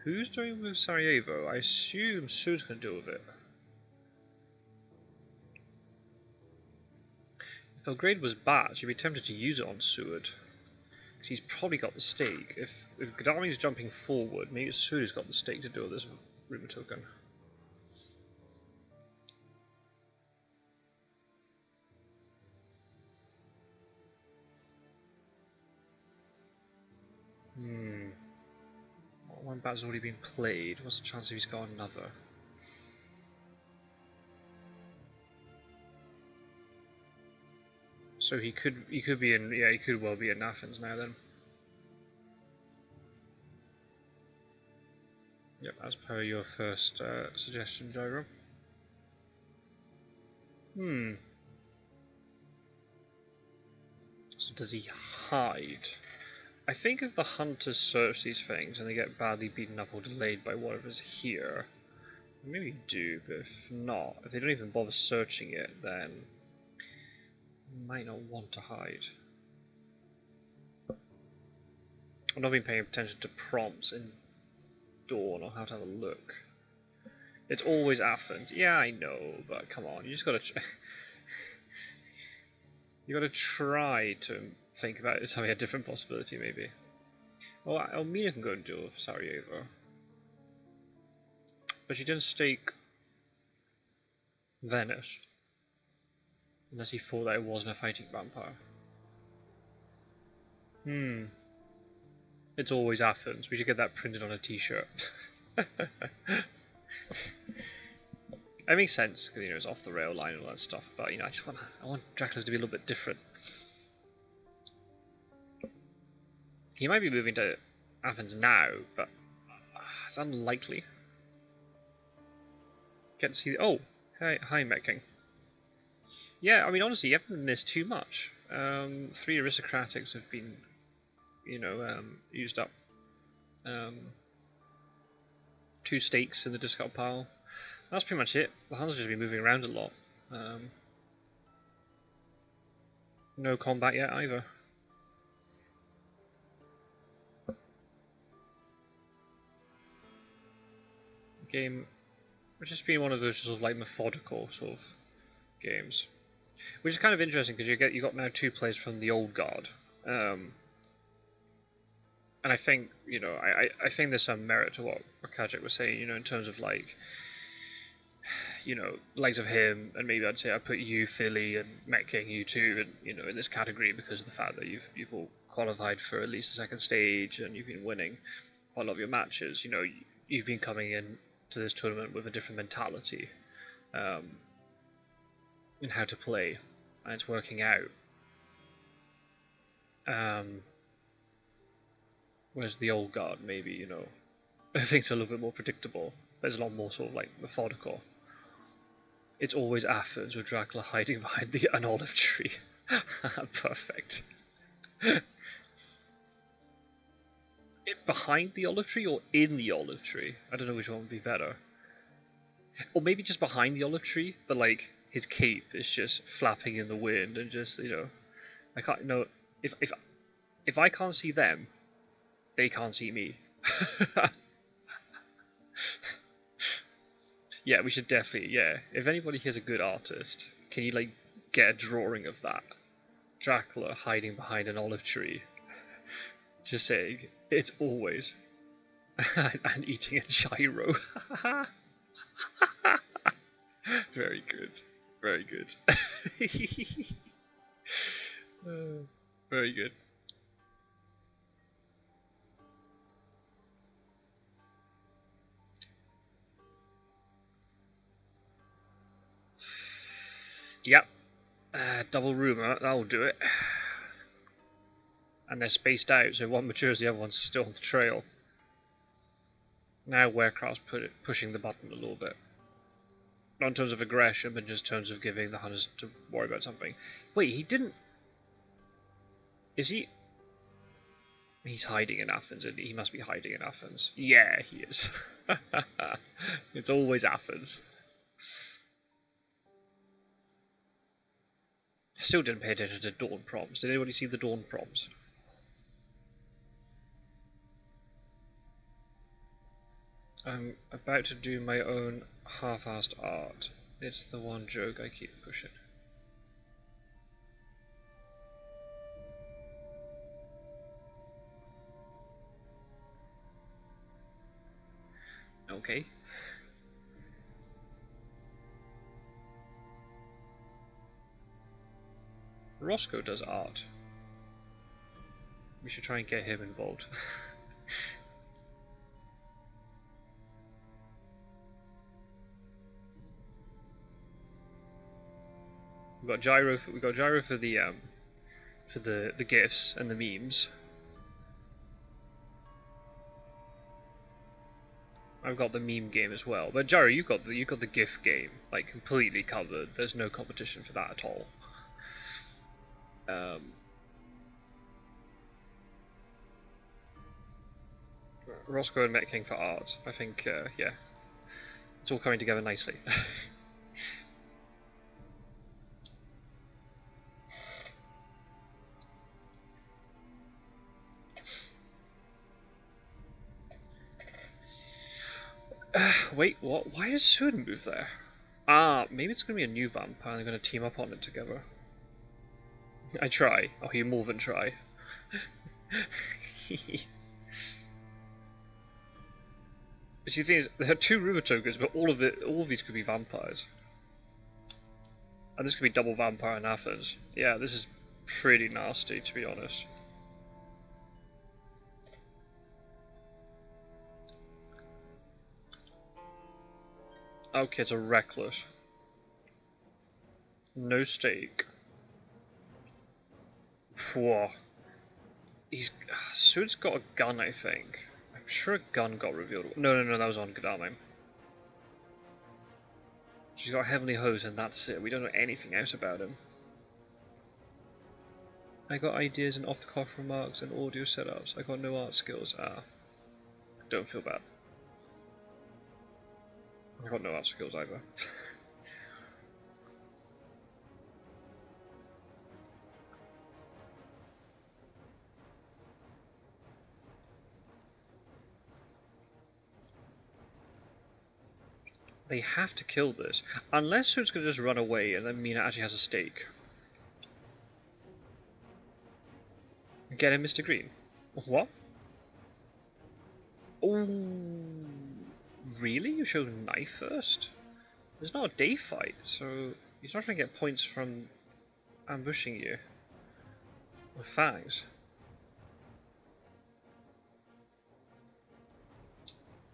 Who's doing with Sarajevo? I assume Suud's gonna deal with it. If Belgrade was bad, you'd be tempted to use it on Suud. Because he's probably got the stake. If Gadami's jumping forward, maybe Suud has got the stake to deal with this rumor token. One battle's already been played. What's the chance if he's got another? So he could be in, yeah, he could well be in Athens now then. Yep, as per your first suggestion, Gyro. So does he hide? I think if the hunters search these things and they get badly beaten up or delayed by whatever's here, maybe do, but if not, if they don't even bother searching it, then they might not want to hide. I've not been paying attention to prompts in Dawn. I'll have to have a look. It's always Athens. Yeah, I know, but come on, you just gotta you gotta try to think about it as having a different possibility, maybe. Well, Elmina can go and deal with Sarajevo. But she didn't stake Venice. Unless he thought that it wasn't a fighting vampire. It's always Athens. We should get that printed on a t-shirt. It makes sense, because, you know, it's off the rail line and all that stuff, but, you know, I want Dracula's to be a little bit different. He might be moving to Athens now, but it's unlikely. Get to see. Oh, hi, Met King. Yeah, I mean, honestly, you haven't missed too much. 3 aristocratics have been, you know, used up. 2 stakes in the discard pile. That's pretty much it. The hunters have just been moving around a lot. No combat yet either. Game, which has been one of those sort of like methodical sort of games, which is kind of interesting because you got now 2 players from the old guard, and I think, you know, I think there's some merit to what Kajik was saying, you know, in terms of like, you know, likes of him, and maybe I'd say I put you, Philly, and Met King, you two, and, you know, in this category because of the fact that you've all qualified for at least the 2nd stage and you've been winning quite a lot of your matches. You know, you've been coming in to this tournament with a different mentality in how to play, and it's working out. Whereas the old guard, maybe, you know, things are a little bit more predictable, but it's a lot more sort of like methodical. It's always Athens with Dracula hiding behind an olive tree. Perfect. Behind the olive tree or in the olive tree? I don't know which one would be better. Or maybe just behind the olive tree, but like his cape is just flapping in the wind and just, you know, I can't know if I can't see them, they can't see me. Yeah, we should definitely, yeah. If anybody here's a good artist, can you like get a drawing of that? Dracula hiding behind an olive tree. Just saying, it's always and eating a gyro. Very good, very good. Very good. Yep, double rumour, that'll do it. And they're spaced out, so one matures, the other one's still on the trail. Now Werecraft's pushing the button a little bit. Not in terms of aggression, but just in terms of giving the hunters to worry about something. Wait, he didn't... Is he... He's hiding in Athens, and he must be hiding in Athens. Yeah, he is. It's always Athens. I still didn't pay attention to Dawn prompts. Did anybody see the Dawn prompts? I'm about to do my own half-assed art. It's the one joke I keep pushing. Okay. Roscoe does art. We should try and get him involved. We got gyro for the gifs and the memes. I've got the meme game as well. But Gyro, you got the GIF game like completely covered. There's no competition for that at all. Roscoe and Met King for art. I think yeah, it's all coming together nicely. Wait, what? Why does Sword move there? Ah, maybe it's going to be a new vampire and they're going to team up on it together. I try. Oh, you more than try. See, the thing is, there are 2 rumor tokens, but all of these could be vampires. And this could be double vampire in Athens. Yeah, this is pretty nasty, to be honest. Okay, it's a reckless. No stake. Whoa. Suit's got a gun, I think. I'm sure a gun got revealed. No, that was on Gadame. She's got Heavenly Hose and that's it. We don't know anything else about him. I got ideas and off-the-cuff remarks and audio setups. I got no art skills. Don't feel bad. I got no art skills either. They have to kill this. Unless Suit's going to just run away and then Mina actually has a stake. Get him, Mr. Green. What? Oh, really? You showed knife first? There's not a day fight, so he's not going to get points from ambushing you with fangs.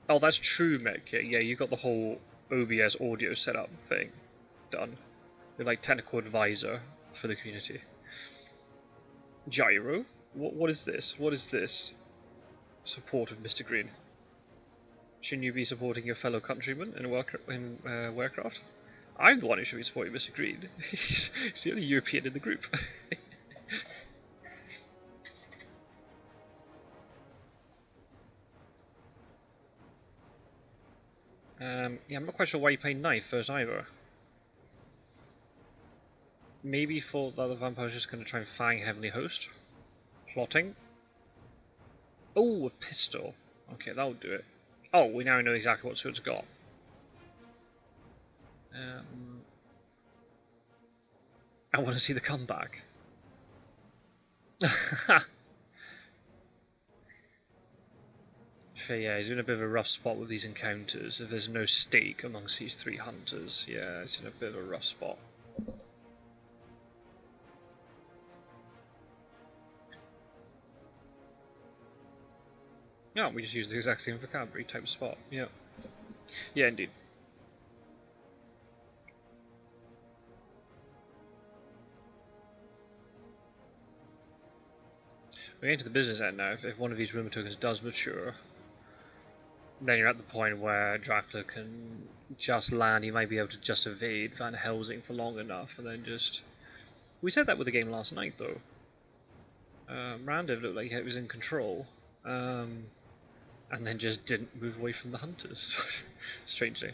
Oh, that's true, Medkit. Yeah, you got the whole OBS audio setup thing done. You're like technical advisor for the community. Gyro? What is this? What is this? Support of Mr. Green. Shouldn't you be supporting your fellow countrymen in Werecraft? I'm the one who should be supporting Mr. Green. He's the only European in the group. Yeah, I'm not quite sure why you play knife first either. Maybe for the other vampire's just going to try and fang Heavenly Host. Plotting. Oh, a pistol. Okay, that'll do it. Oh, we now know exactly what Sword's got. I want to see the comeback. So yeah, he's in a bit of a rough spot with these encounters. If there's no stake amongst these 3 hunters, yeah, it's in a bit of a rough spot. Yeah, we just use the exact same vocabulary type spot. Yeah. Yeah, indeed. We're into the business end now. If one of these rumor tokens does mature, then you're at the point where Dracula can just land. He might be able to just evade Van Helsing for long enough, and then just. We said that with the game last night, though. Randiv looked like he was in control, and then just didn't move away from the hunters. Strangely.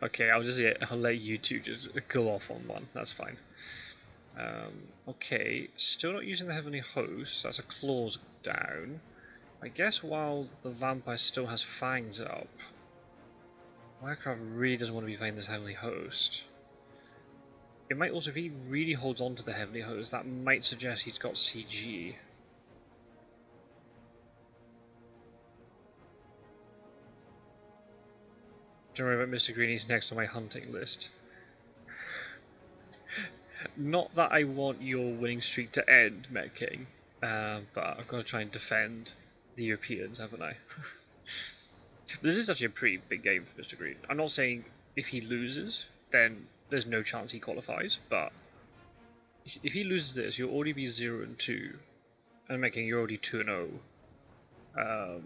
Okay, I'll let you two just go off on one. That's fine. Okay, still not using the Heavenly Host. That's a clause down. I guess while the vampire still has fangs up, Werecraft really doesn't want to be playing this Heavenly Host. It might also, if he really holds on to the Heavenly Host, that might suggest he's got CG. Don't worry about Mistergreen, he's next on my hunting list. Not that I want your winning streak to end, Met King, but I've got to try and defend the Europeans, haven't I? This is actually a pretty big game for Mistergreen. I'm not saying if he loses, then there's no chance he qualifies, but if he loses this, you'll already be 0-2, and making you're already 2-0. And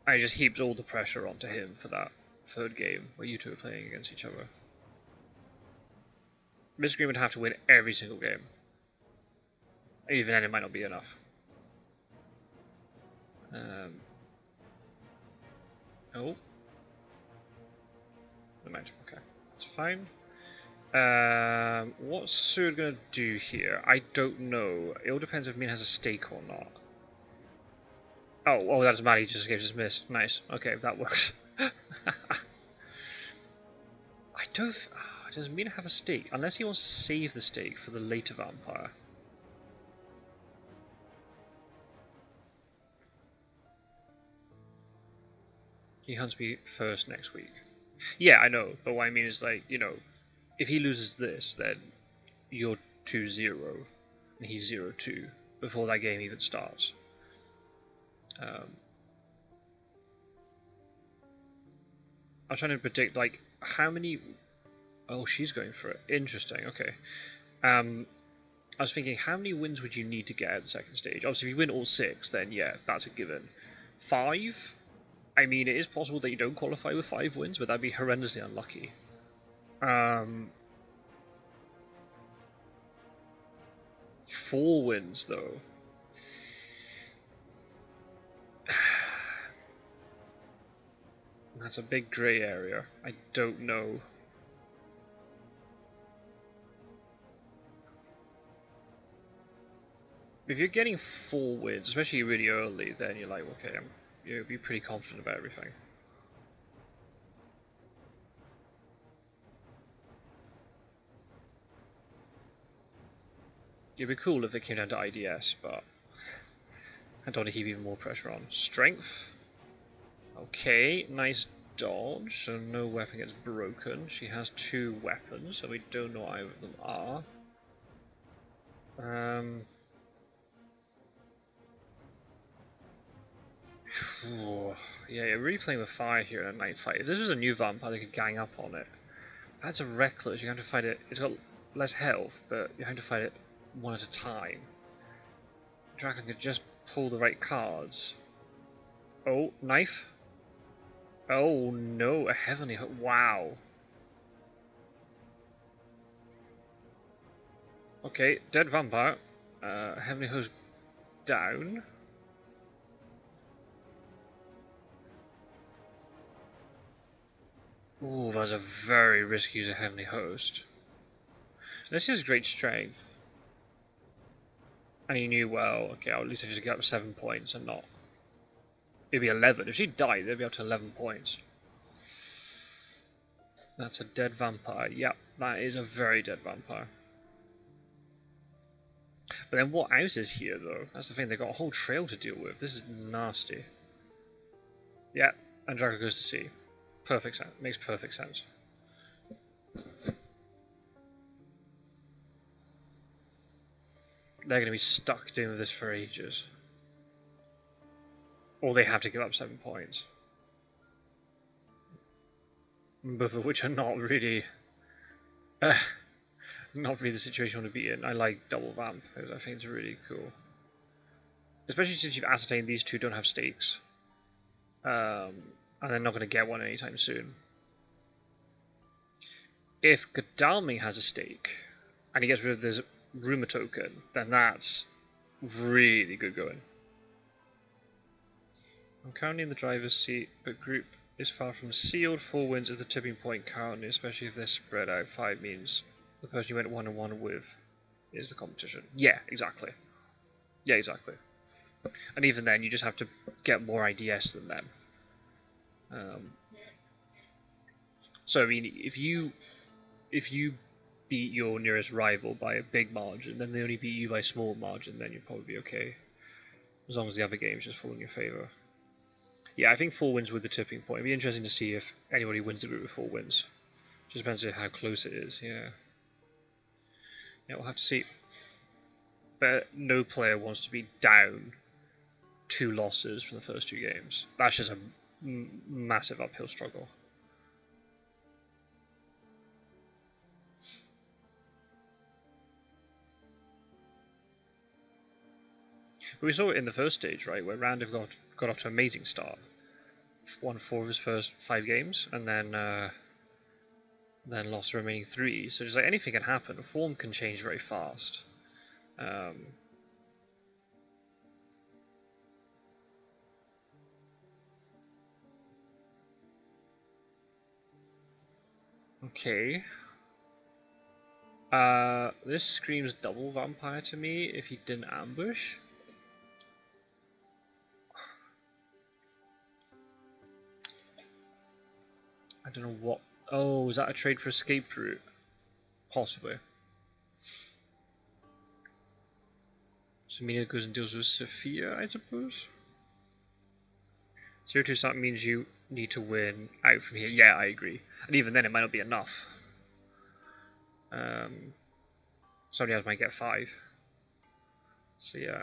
it just heaps all the pressure onto him for that third game where you two are playing against each other. Mistergreen would have to win every single game. Even then, it might not be enough. Oh. Never mind. Okay, that's fine. What's Sue gonna do here? I don't know. It all depends if Min has a stake or not. Oh, that doesn't matter. He just escapes his missed. Nice. Okay, if that works. I don't. Does Min have a stake? Unless he wants to save the stake for the later vampire. He hunts me first next week. Yeah, I know, but what I mean is, like, you know, if he loses this, then you're 2-0 and he's 0-2 before that game even starts. I was trying to predict, like, how many. Oh, she's going for it. Interesting. Okay. I was thinking, how many wins would you need to get at the second stage? Obviously, if you win all 6, then yeah, that's a given. 5. I mean, it is possible that you don't qualify with 5 wins, but that'd be horrendously unlucky. 4 wins, though. That's a big grey area. I don't know. If you're getting 4 wins, especially really early, then you're like, okay, you'll be pretty confident about everything. It'd be cool if it came down to IDS, but I don't want to heap even more pressure on. Strength. Okay, nice dodge, so no weapon gets broken. She has 2 weapons, so we don't know what either of them are. Yeah, you're really playing with fire here in a night fight. If this was a new vampire, they could gang up on it. That's a reckless. You have to fight it. It's got less health, but you have to fight it one at a time. Dragon could just pull the right cards. Oh, knife. Oh no, a heavenly hook. Wow. Okay, dead vampire. Heavenly hook down. Ooh, that's a very risky use of Heavenly Host. This is great strength. And he knew, well, okay, I'll at least just get up to 7 points and not. It'd be 11. If she died, they'd be up to 11 points. That's a dead vampire. Yep, that is a very dead vampire. But then what else is here, though? That's the thing, they've got a whole trail to deal with. This is nasty. Yeah, and Draco goes to sea. Perfect sense. Makes perfect sense. They're going to be stuck doing this for ages. Or they have to give up 7 points. Both of which are not really... not really the situation I want to be in. I like double vamp. I think it's really cool. Especially since you've ascertained these two don't have stakes. And they're not going to get one anytime soon. If Godalming has a stake, and he gets rid of this Rumour token, then that's really good going. I'm currently in the driver's seat, but group is far from sealed. 4 wins at the tipping point currently, especially if they're spread out. 5 means the person you went 1-1 with is the competition. Yeah, exactly. Yeah, exactly. And even then, you just have to get more IDS than them. So I mean, if you beat your nearest rival by a big margin, then they only beat you by a small margin, then you'll probably be okay. As long as the other games just fall in your favour. Yeah, I think 4 wins with the tipping point. It'd be interesting to see if anybody wins the group with 4 wins. Just depends on how close it is, yeah. Yeah, we'll have to see. But no player wants to be down 2 losses from the first 2 games. That's just a massive uphill struggle. But we saw it in the first stage, right, where Randiv got off to an amazing start. Won 4 of his first 5 games, and then lost the remaining 3. So just like anything can happen. Form can change very fast. Okay. This screams double vampire to me if he didn't ambush. I don't know what. Oh, is that a trade for escape route? Possibly. So Mina goes and deals with Sophia, I suppose? 0-2 start means you need to win out from here. Yeah, I agree. And even then, it might not be enough. Somebody else might get 5. So yeah.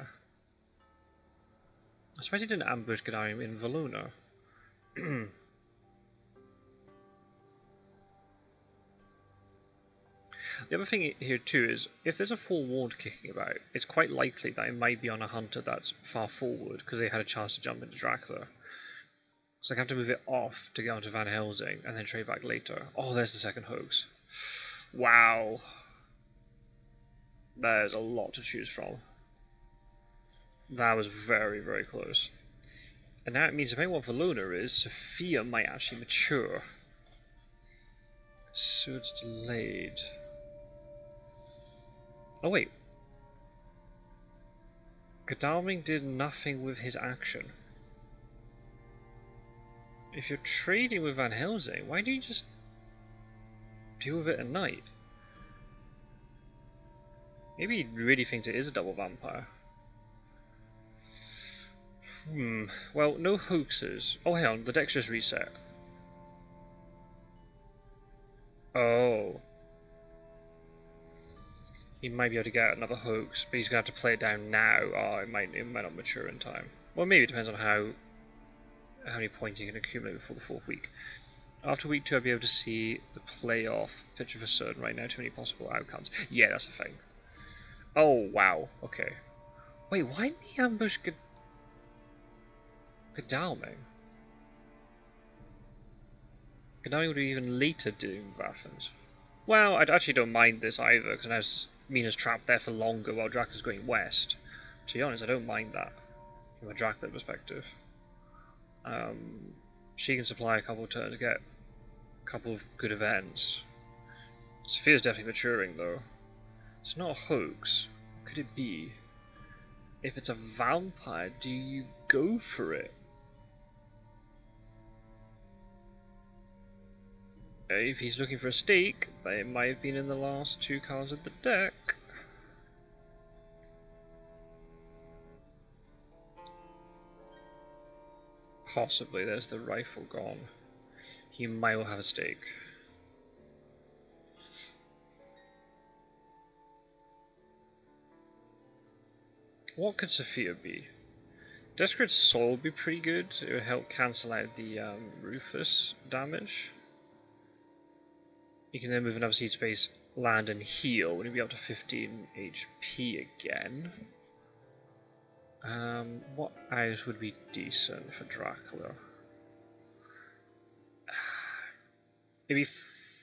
I suppose he didn't ambush Gadarim in Valona. The other thing here too is, if there's a forewarned kicking about, it's quite likely that it might be on a hunter that's far forward, because they had a chance to jump into Dracula. So I have to move it off to get onto Van Helsing, and then trade back later. Oh, there's the second hoax. Wow. There's a lot to choose from. That was very, very close. And now it means depending what Valona is, Sophia might actually mature. So it's delayed. Oh wait. Godalming did nothing with his action. If you're trading with Van Helsing, why don't you just deal with it at night? Maybe he really thinks it is a double vampire. Well, no hoaxes. Oh, hang on, the deck's just reset. Oh. He might be able to get another hoax, but he's going to have to play it down now. Oh, it might not mature in time. Well, maybe it depends on how many points you can accumulate before the 4th week. After week 2, I'll be able to see the playoff picture for certain right now. Too many possible outcomes. Yeah, that's the thing. Oh, wow. Okay. Wait, why didn't he ambush Godalming? Godalming would be even later doing Vaffins. Well, I actually don't mind this either, because now Mina's trapped there for longer while Dracula's going west. To be honest, I don't mind that from a Dracula perspective. She can supply a couple of turns to get a couple of good events. Sophia's definitely maturing though. It's not a hoax. What could it be? If it's a vampire, do you go for it? If he's looking for a stake, they might have been in the last 2 cards of the deck. Possibly, there's the rifle gone. He might well have a stake. What could Sophia be? Desperate Soul would be pretty good. It would help cancel out the Rufus damage. You can then move another seed space land and heal when he'll be up to 15 HP again. What items would be decent for Dracula? It'd be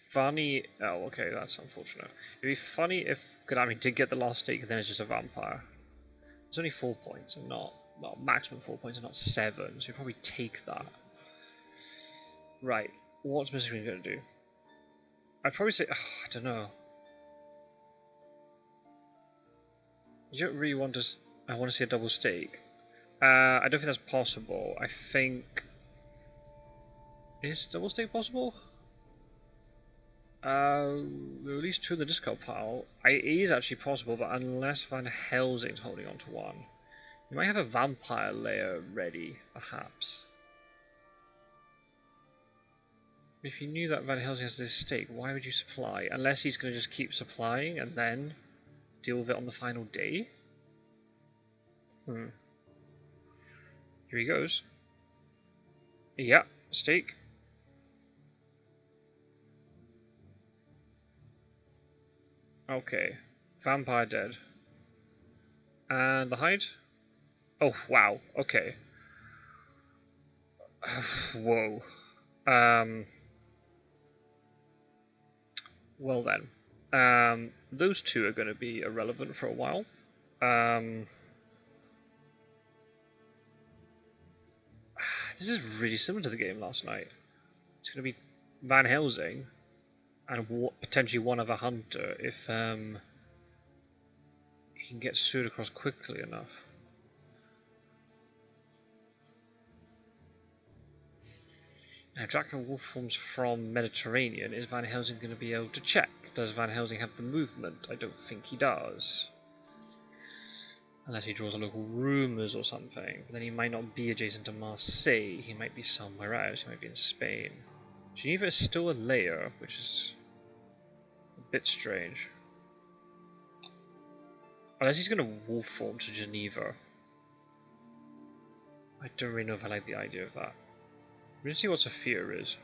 funny. Oh, okay, that's unfortunate. It'd be funny if Kodami did get the last stake and then it's just a vampire. It's only 4 points and not, well, maximum 4 points and not 7, so you probably take that. Right, what's Mistergreen going to do? I'd probably say, I don't know. You don't really want to. I want to see a double stake. I don't think that's possible. I think. Is double stake possible? There are at least 2 in the discard pile. It is actually possible, but unless Van Helsing's holding on to one. You might have a vampire layer ready, perhaps. If you knew that Van Helsing has this stake, why would you supply? Unless he's going to just keep supplying and then deal with it on the final day? Here he goes. Yeah, stake. Okay, vampire dead. And the hide? Oh, wow, okay. Whoa. Well then. Those 2 are going to be irrelevant for a while. This is really similar to the game last night. It's going to be Van Helsing and potentially one other hunter if he can get Sword across quickly enough. Now, Dracula wolf forms from Mediterranean. Is Van Helsing going to be able to check? Does Van Helsing have the movement? I don't think he does. Unless he draws a local rumours or something. But then he might not be adjacent to Marseille. He might be somewhere else. He might be in Spain. Geneva is still a layer, which is a bit strange. Unless he's going to wolf form to Geneva. I don't really know if I like the idea of that. We're going to see what Sophia is.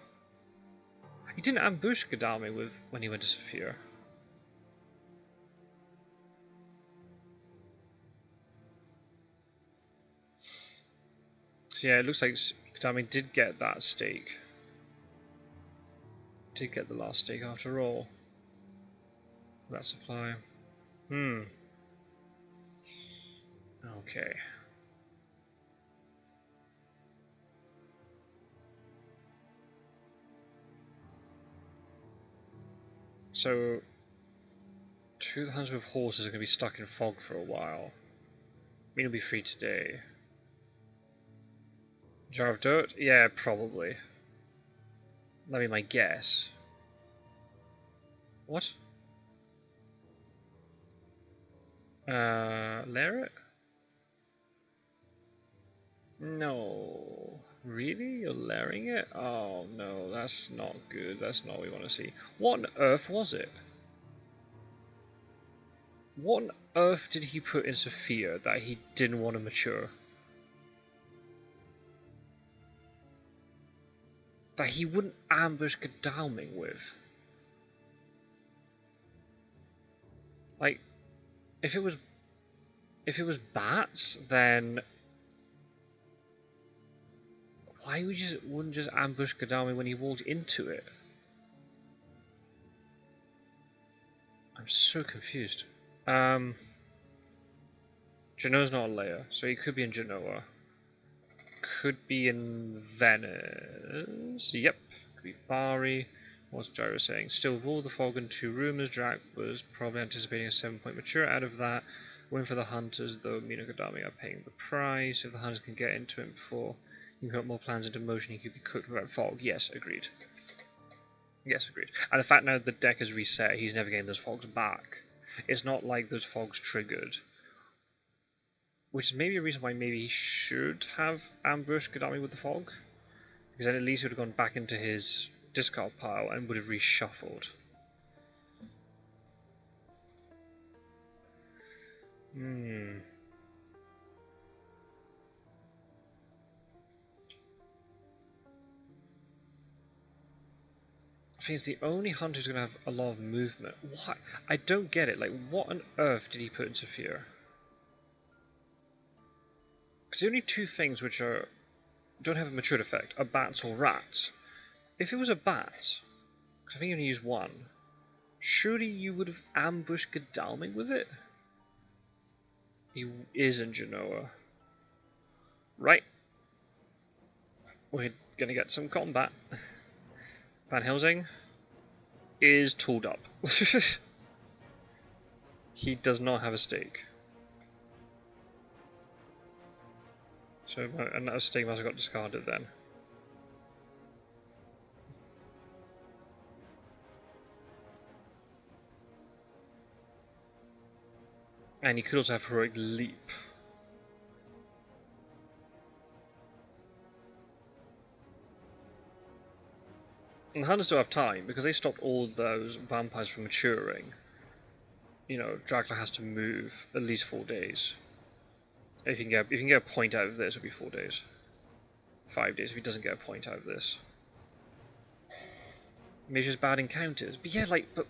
He didn't ambush Kodami when he went to Sophia. So yeah, it looks like Kodami did get that stake. Did get the last stake after all. That supply. Okay. So, 2 of the hunters with horses are going to be stuck in fog for a while. I mean, it'll be free today. Jar of dirt? Yeah, probably. That'd be my guess. What? Layer it? No. Really? You're layering it? Oh no, that's not good. That's not what we want to see. What on earth was it? What on earth did he put in Sophia that he didn't want to mature? That he wouldn't ambush Godalming with? Like, if it was bats, then why wouldn't just ambush Godalming when he walked into it? I'm so confused. Genoa's not a layer, so he could be in Genoa. Could be in Venice. Yep. Could be Bari. What's Gyro saying? Still, with all the fog and 2 rumours, Drac was probably anticipating a 7-point mature out of that. Win for the hunters, though Mina Kodami are paying the price. If the hunters can get into him before you can put more plans into motion, he could be cooked without fog. Yes, agreed. Yes, agreed. And the fact now the deck is reset, he's never getting those fogs back. It's not like those fogs triggered. Which is maybe a reason why maybe he should have ambushed Kodami with the fog. Because then at least he would have gone back into his discard pile and would have reshuffled. think the only hunter who's going to have a lot of movement. What? I don't get it. Like, what on earth did he put into Fear? Because the only two things which don't have a matured effect are bats or rats. If it was a bat, because I think you only use one, surely you would have ambushed Godalming with it? He isn't Genoa. Right. We're going to get some combat. Van Helsing is tooled up. He does not have a stake. So another stake must have got discarded then. And you could also have Heroic Leap. And the Hunters don't have time, because they stopped all those vampires from maturing. You know, Dracula has to move at least 4 days. If you can get a point out of this, it'll be 4 days. 5 days if he doesn't get a point out of this. Maybe just bad encounters. But yeah, like, but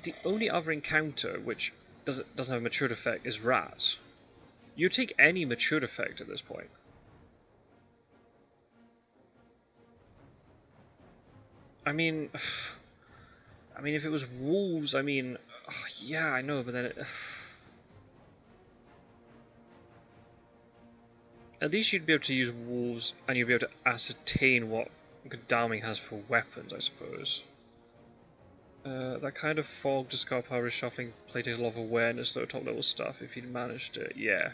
the only other encounter which doesn't have a matured effect is rats. You take any matured effect at this point. I mean, if it was wolves, I mean, yeah, I know, but then at least you'd be able to use wolves, and you'd be able to ascertain what Godalming has for weapons, I suppose. That kind of fog, discard power, reshuffling, play takes a lot of awareness, though, top level stuff, if he'd managed it. Yeah,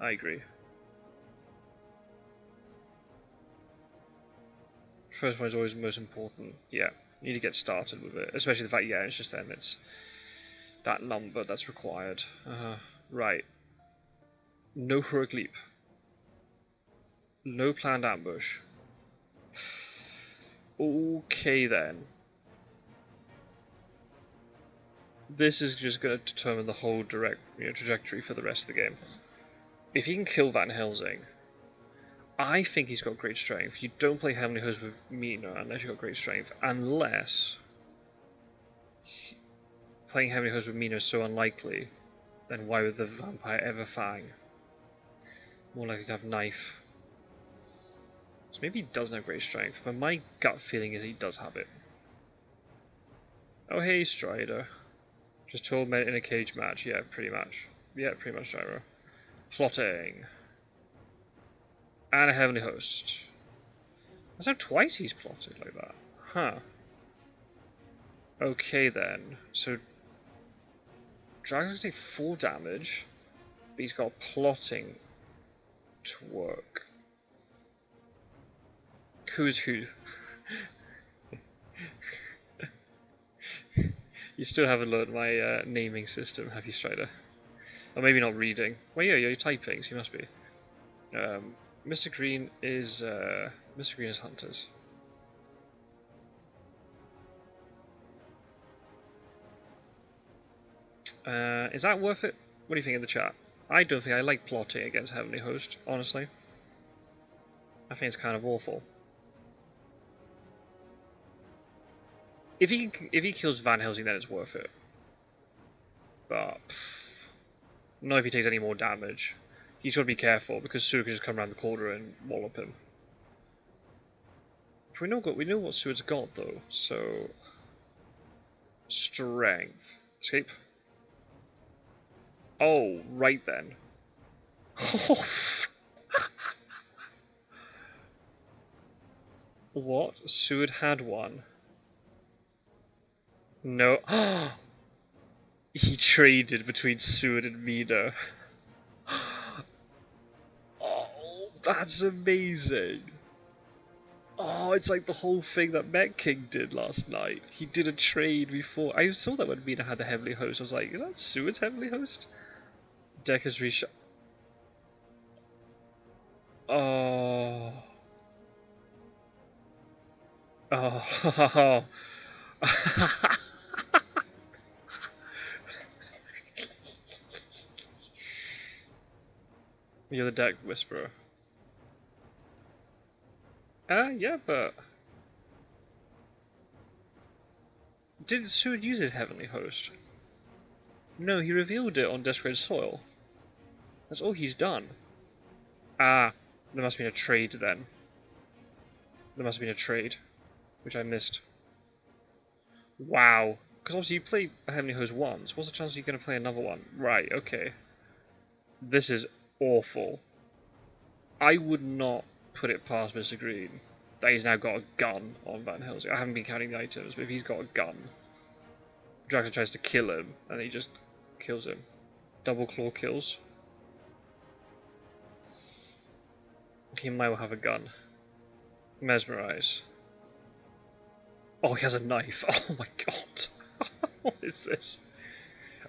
I agree. First one is always the most important. Yeah, you need to get started with it, especially the fact, yeah, it's just then it's that number that's required. Right. No Heroic Leap. No planned ambush. Okay then. This is just going to determine the whole trajectory for the rest of the game. If he can kill Van Helsing, I think he's got great strength. You don't play Heavenly Host with Mina unless you've got great strength. Unless playing Heavenly Host with Mina is so unlikely, then why would the vampire ever Fang? More likely to have Knife. So maybe he doesn't have great strength, but my gut feeling is he does have it. Oh hey Strider. Just torment in a cage match, yeah, pretty much. Yeah, pretty much Gyro. Plotting. And a Heavenly Host. That's how twice he's plotted like that. Huh. Okay then. So Dragon's gonna take 4 damage, but he's got plotting to work. Who's who? You still haven't learned my naming system, have you, Strider? Or maybe not reading. Well, yeah, you're typing, so you must be. Mistergreen is hunters. Is that worth it? What do you think in the chat? I don't think I like plotting against Heavenly Host, honestly. I think it's kind of awful. If he kills Van Helsing, then it's worth it. But not if he takes any more damage. He's got to be careful because Seward can just come around the corner and wallop him. We know what Seward's got though. So strength, escape. Oh, right then. What? Seward had one. No. He traded between Seward and Mina. Oh, that's amazing. Oh, it's like the whole thing that Met King did last night. He did a trade before. I saw that when Mina had the Heavenly Host. I was like, is that Seward's Heavenly Host? Deck has reshot. Oh. Oh. You're the deck whisperer. Yeah, but Did Seward use his Heavenly Host? No, he revealed it on Desecrated Soil. That's all he's done. Ah, there must have been a trade then. There must have been a trade, which I missed. Wow. Because obviously you played a Heavenly Host once. What's the chance you're going to play another one? Right, okay. This is awful. I would not put it past Mistergreen that he's now got a gun on Van Helsing. I haven't been counting the items, but if he's got a gun, Dracula tries to kill him, and he just kills him. Double claw kills. He might well have a gun. Mesmerize. Oh, he has a knife. Oh my god. What is this?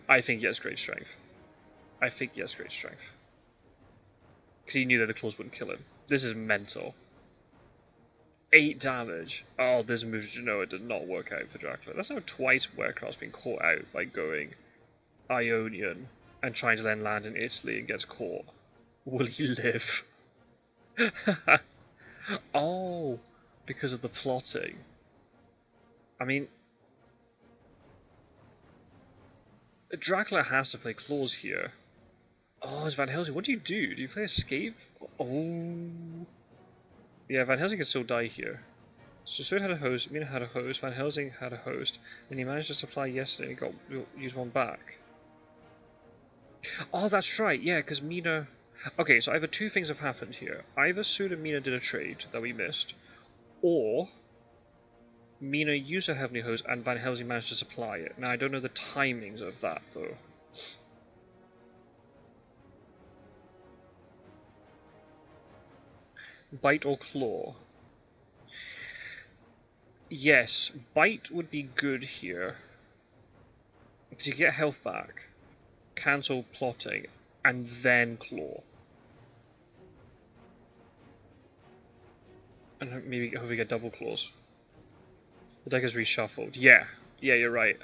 I think he has great strength. I think he has great strength. Because he knew that the claws wouldn't kill him. This is mental. 8 damage. Oh, this move to Genoa did not work out for Dracula. That's now twice Werecraft's been caught out by going Ionian and trying to then land in Italy and gets caught. Will he live? Oh, because of the plotting. I mean, Dracula has to play claws here. Oh, it's Van Helsing. What do? Do you play escape? Oh. Yeah, Van Helsing can still die here. So Sword had a host, Mina had a host, Van Helsing had a host, and he managed to supply yesterday and got used one back. Oh, that's right, yeah, because Mina... Okay, so either two things have happened here. Either Sud and Mina did a trade that we missed, or Mina used her Heavenly Host and Van Helsing managed to supply it. Now, I don't know the timings of that, though. Bite or claw? Yes, bite would be good here. Because you get health back, cancel plotting, and then claw. And maybe hopefully get double claws. The deck is reshuffled. Yeah, you're right.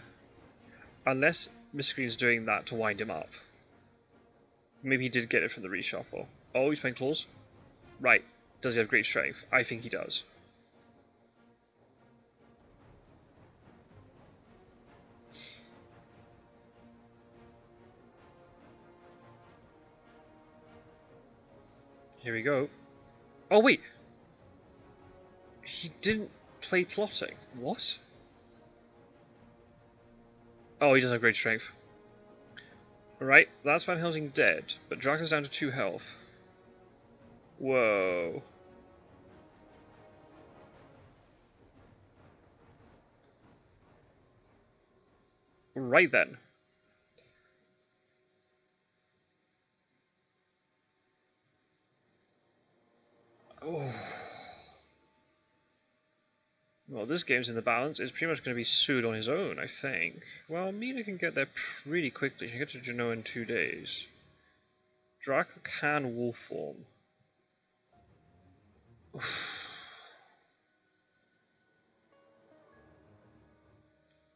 Unless Mistergreen's doing that to wind him up. Maybe he did get it from the reshuffle. Oh, he's playing claws? Right. Does he have great strength? I think he does. Here we go. Oh, wait! He didn't play plotting. What? Oh, he does have great strength. Right, that's Van Helsing dead, but Dracula's down to 2 health. Whoa. Right then. Oh. Well, this game's in the balance. It's pretty much going to be Sud on his own, I think. Well, Mina can get there pretty quickly. She can get to Genoa in 2 days. Dracula can wolf form.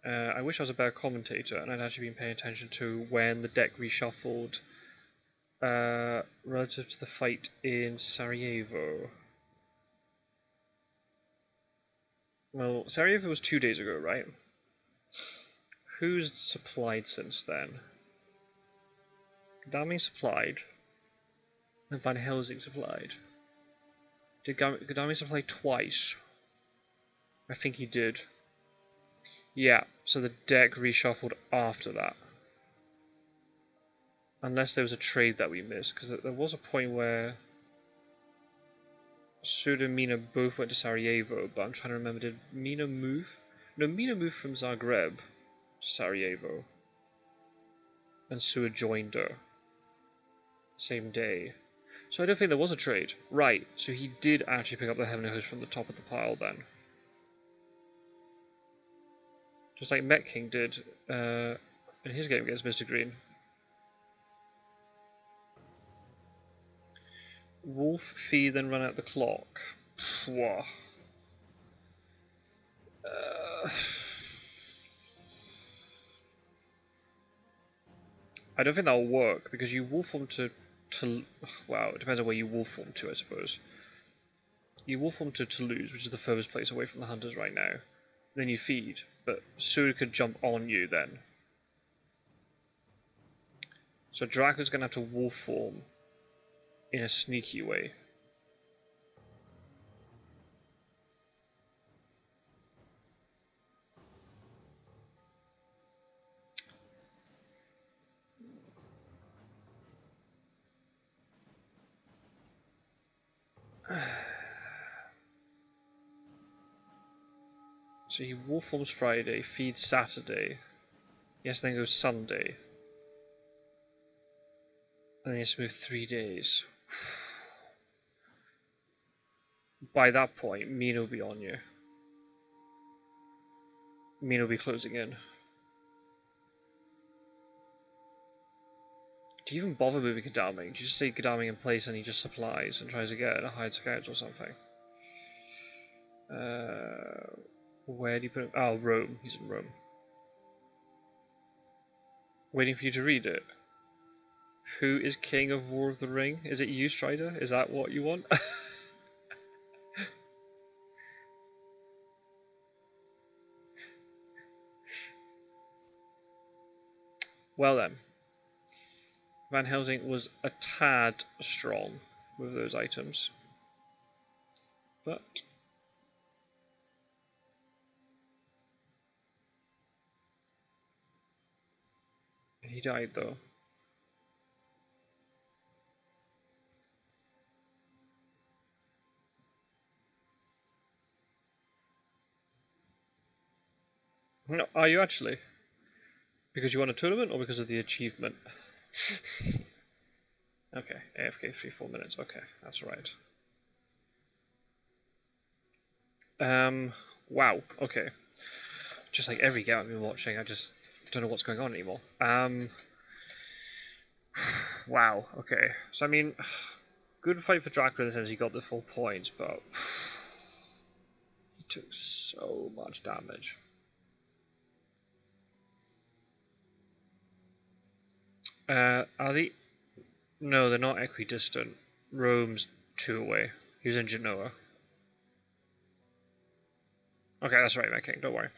I wish I was a better commentator and I'd actually been paying attention to when the deck reshuffled relative to the fight in Sarajevo. Well, Sarajevo was 2 days ago, right? Who's supplied since then? Gadami supplied. And Van Helsing supplied. Did Gadami supply twice? I think he did. Yeah, so the deck reshuffled after that. Unless there was a trade that we missed, because there was a point where Sud and Mina both went to Sarajevo, but I'm trying to remember, did Mina move? No, Mina moved from Zagreb to Sarajevo. And Sud joined her. Same day. So I don't think there was a trade. Right, so he did actually pick up the Heavenly Host from the top of the pile then. Just like Met King did in his game against Mistergreen. Wolf feed, then run out the clock. Pwah. I don't think that'll work because you wolf form to wow, it depends on where you wolf form to, I suppose. You wolf form to Toulouse, which is the furthest place away from the hunters right now. then you feed. But Suri could jump on you then. So Dracula's going to have to wolf form in a sneaky way. So he wolf forms Friday, feeds Saturday. Yes, then goes Sunday. And then he has to move 3 days. By that point, Mina will be on you. Mina will be closing in. Do you even bother moving Kadaming? Do you just stay Kadaming in place and he just supplies and tries again and hides scouts or something? Where do you put him? Oh, Rome. He's in Rome. Waiting for you to read it. Who is king of War of the Ring? Is it you, Strider? Is that what you want? Well then. Van Helsing was a tad strong with those items. But he died though. No, are you actually? Because you won a tournament or because of the achievement? Okay, AFK 3-4 minutes. Okay, that's right. Wow. Okay. Just like every game I've been watching, I just don't know what's going on anymore. Wow. Okay. So I mean, good fight for Dracula in the sense he got the full points, but he took so much damage. Are they? No, they're not equidistant. Rome's 2 away. He was in Genoa. Okay, that's right, my king. Don't worry.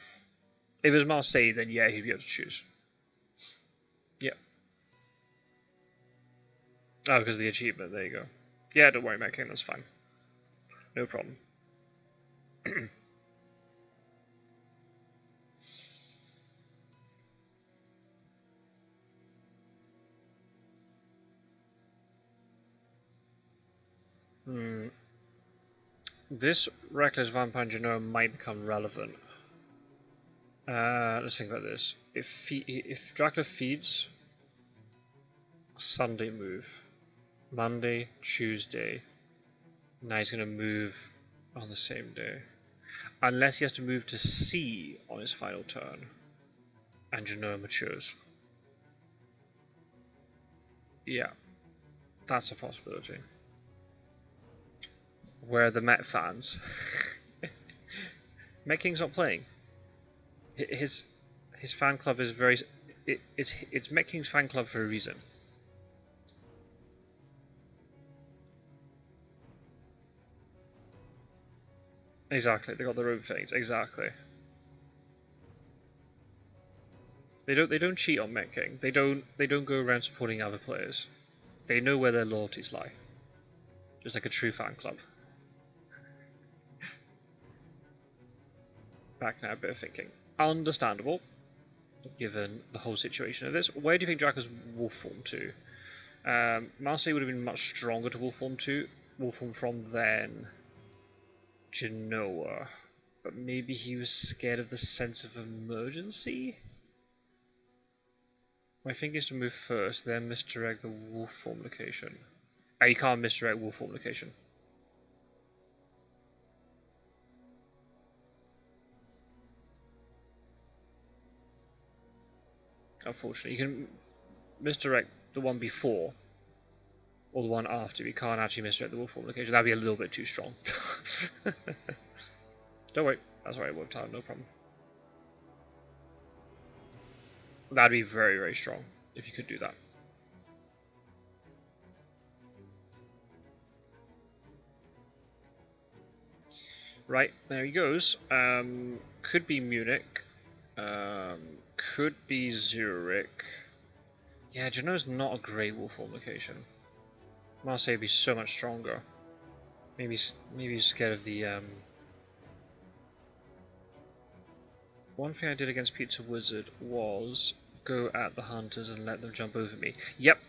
If it was Marseille, then yeah, he'd be able to choose. Yeah. Oh, because of the achievement. There you go. Yeah, don't worry, my king. That's fine. No problem. This Reckless Vampire Genoa might become relevant. Let's think about this. If Dracula feeds, Sunday move, Monday, Tuesday. Now he's going to move on the same day, unless he has to move to C on his final turn, and Genoa matures. Yeah, that's a possibility. Where are the Met fans? Met King's not playing. His fan club is very. It's Met King's fan club for a reason. Exactly, they got their own things. Exactly. They don't cheat on Met King. They don't go around supporting other players. They know where their loyalties lie. Just like a true fan club. Back now, a bit of thinking. Understandable, given the whole situation of this. Where do you think Dracula's wolf form to? Marseille would have been much stronger to wolf form from than Genoa, but maybe he was scared of the sense of emergency? My thing is to move first, then misdirect the wolf form location. Oh, you can't misdirect wolf form location. Unfortunately, you can misdirect the one before or the one after. You can't actually misdirect the wolf form location. That'd be a little bit too strong. Don't worry, that's alright, it worked out, no problem. That'd be very, very strong if you could do that. Right, there he goes. Could be Munich. Could be Zurich. Yeah, Genoa's not a great Wolfhorn location. Marseille would be so much stronger. Maybe he's scared of the One thing I did against Pizza Wizard was go at the hunters and let them jump over me. Yep,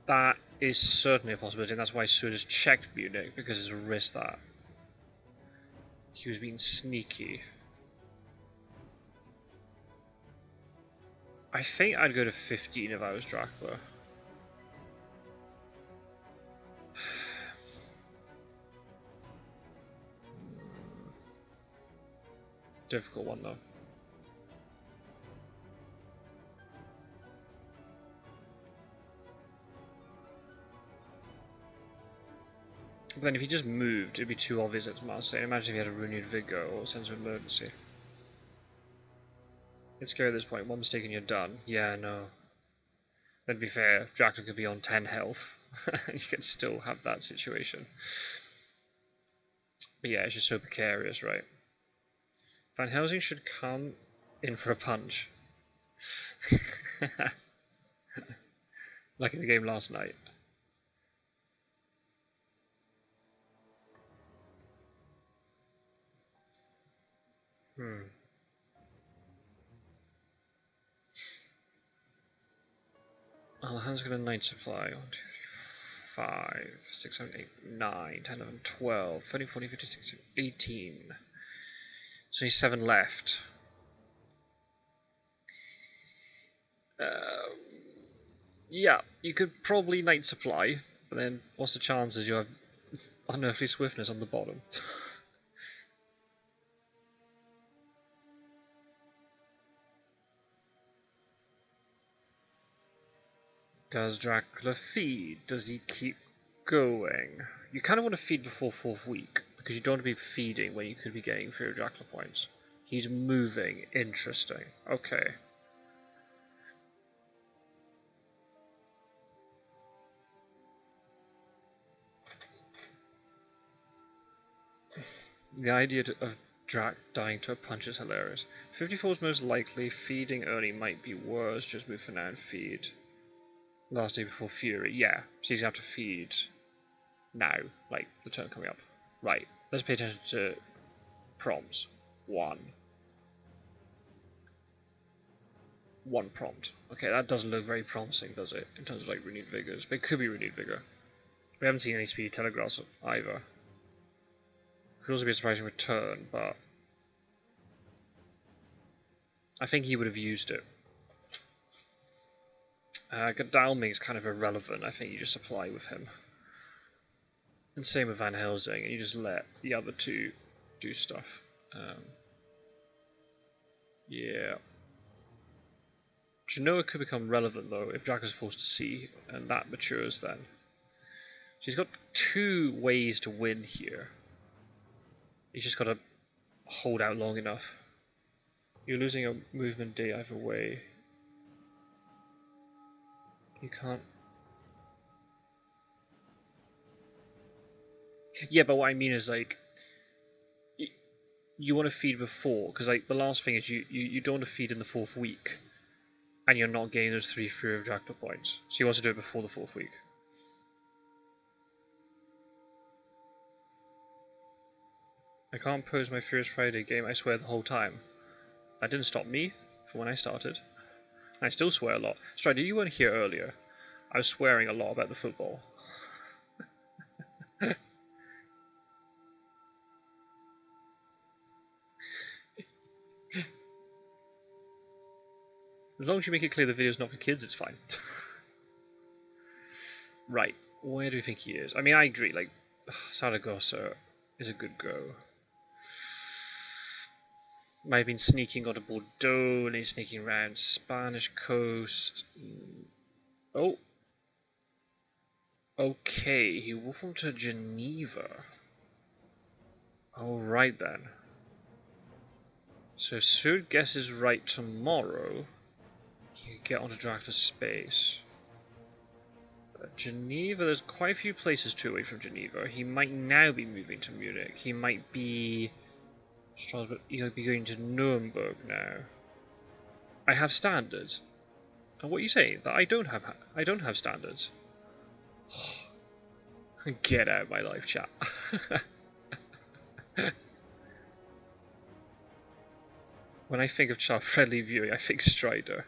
that is certainly a possibility, and that's why Sud has checked Munich, because there's a risk that he was being sneaky. I think I'd go to 15 if I was Dracula. Difficult one though. But then if he just moved, it'd be too obvious it's Marseille. Imagine if he had a renewed vigor or a sense of emergency. It's scary at this point. One mistake and you're done. Yeah, no. But to be fair, Dracula could be on 10 health. And you can still have that situation. But yeah, it's just so precarious, right? Van Helsing should come in for a punch. Like in the game last night. Alejandro's got a 9 supply. 1, 2, 3, 5, 6, 7, 8, 9, 10, 11, 12, 13, 14, 15, 16, 18. So he's 7 left. Yeah, you could probably Night Supply, but then what's the chances you have unearthly swiftness on the bottom? Does Dracula feed? Does he keep going? You kind of want to feed before 4th week, because you don't want to be feeding when you could be getting Fury of Dracula points. He's moving. Interesting. Okay. The idea of Drac dying to a punch is hilarious. 54 is most likely. Feeding early might be worse. Just move for now and feed. Last day before Fury. Yeah, so he's going to have to feed now, like the turn coming up. Right, let's pay attention to prompts. One prompt. Okay, that doesn't look very promising, does it? In terms of like renewed vigors, but it could be renewed vigor. We haven't seen any speedy telegraphs either. Could also be a surprising return, but I think he would have used it. Godalming is kind of irrelevant. I think you just apply with him. And same with Van Helsing, and you just let the other two do stuff. Yeah. Genoa could become relevant though if Dracula's forced to sea, and that matures then. She's got 2 ways to win here. He's just got to hold out long enough. You're losing a movement day either way. You can't... Yeah, but what I mean is like... You want to feed before, because like the last thing is you don't want to feed in the 4th week. And you're not getting those 3 Fury of Dracula points. So he wants to do it before the 4th week. I can't pose my Furious Friday game, I swear the whole time. That didn't stop me from when I started. I still swear a lot. Strider, you weren't here earlier. I was swearing a lot about the football. As long as you make it clear the video's not for kids, it's fine. Right, where do you think he is? I mean, I agree, like, Saragossa is a good go. Might have been sneaking on to Bordeaux, and he's sneaking around Spanish coast. Oh. Okay, he wolfed him to Geneva. Alright then. So if Sud guesses right tomorrow, he can get onto Dracula's space. Geneva, there's quite a few places 2 away from Geneva. He might now be moving to Munich. He might be Strasbourg. He'll be going to Nuremberg now. I have standards. And what are you saying? That I don't have standards. Get out of my life, chat. When I think of child-friendly viewing, I think Strider.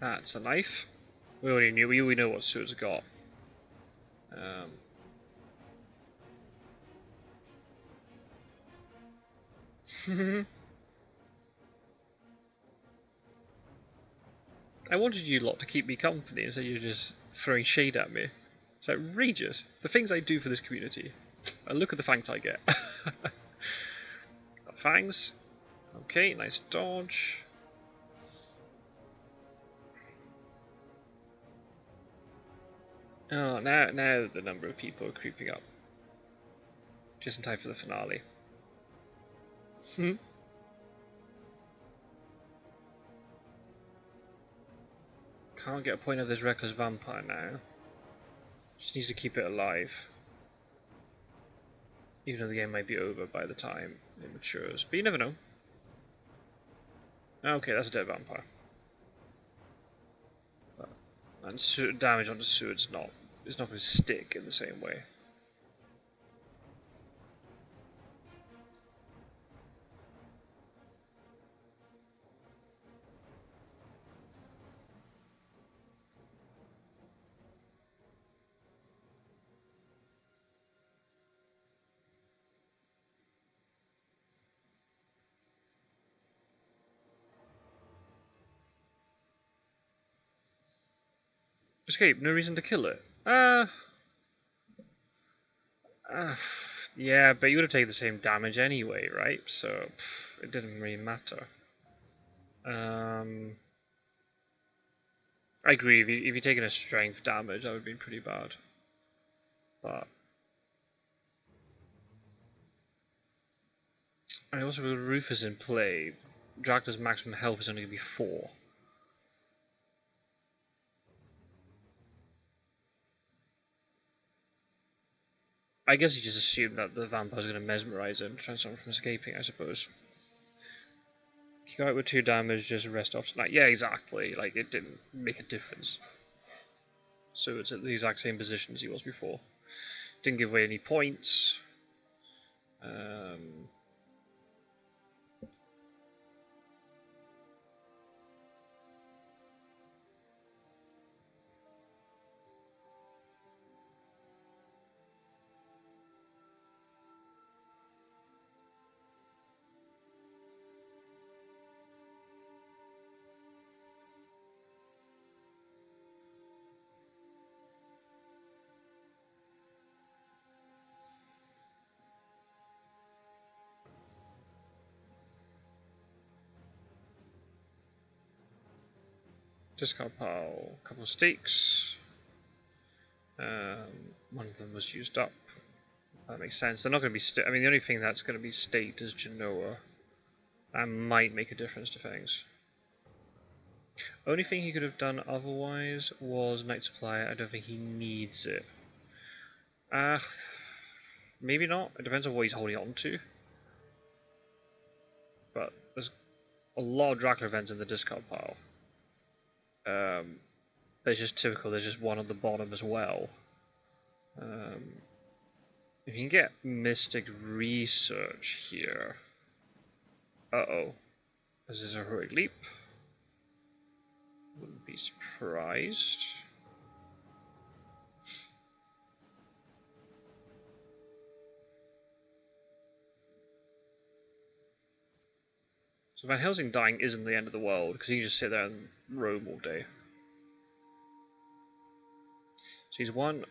That's a knife. We already knew. We know what Seward's got. I wanted you lot to keep me company, so you're just throwing shade at me. It's outrageous. The things I do for this community. And look at the thanks I get. Fangs. Okay, nice dodge. Oh, now the number of people are creeping up. Just in time for the finale. Can't get a point of this reckless vampire now. Just needs to keep it alive. Even though the game might be over by the time it matures. But you never know. Okay, that's a dead vampire. And damage onto Seward's it's not going to stick in the same way. Escape, no reason to kill it. Yeah, but you would have taken the same damage anyway, right? So it didn't really matter. I agree. If you'd taken a strength damage, that would have been pretty bad. But I also with Rufus in play, Dracula's maximum health is only going to be 4. I guess you just assume that the vampire's going to mesmerize him to try and stop him from escaping, I suppose. If you go out with 2 damage, just rest off tonight. Yeah, exactly. Like, it didn't make a difference. So it's at the exact same position as he was before. Didn't give away any points. Discard pile, a couple of stakes. One of them was used up. That makes sense. They're not going to be. I mean, the only thing that's going to be staked is Genoa. That might make a difference to things. Only thing he could have done otherwise was Night Supply. I don't think he needs it. Maybe not. It depends on what he's holding on to. But there's a lot of Dracula events in the discard pile. But it's just typical, there's just one on the bottom as well. If you can get Mystic Research here. This is a heroic leap. Wouldn't be surprised. So Van Helsing dying isn't the end of the world, because he can just sit there and roam all day. So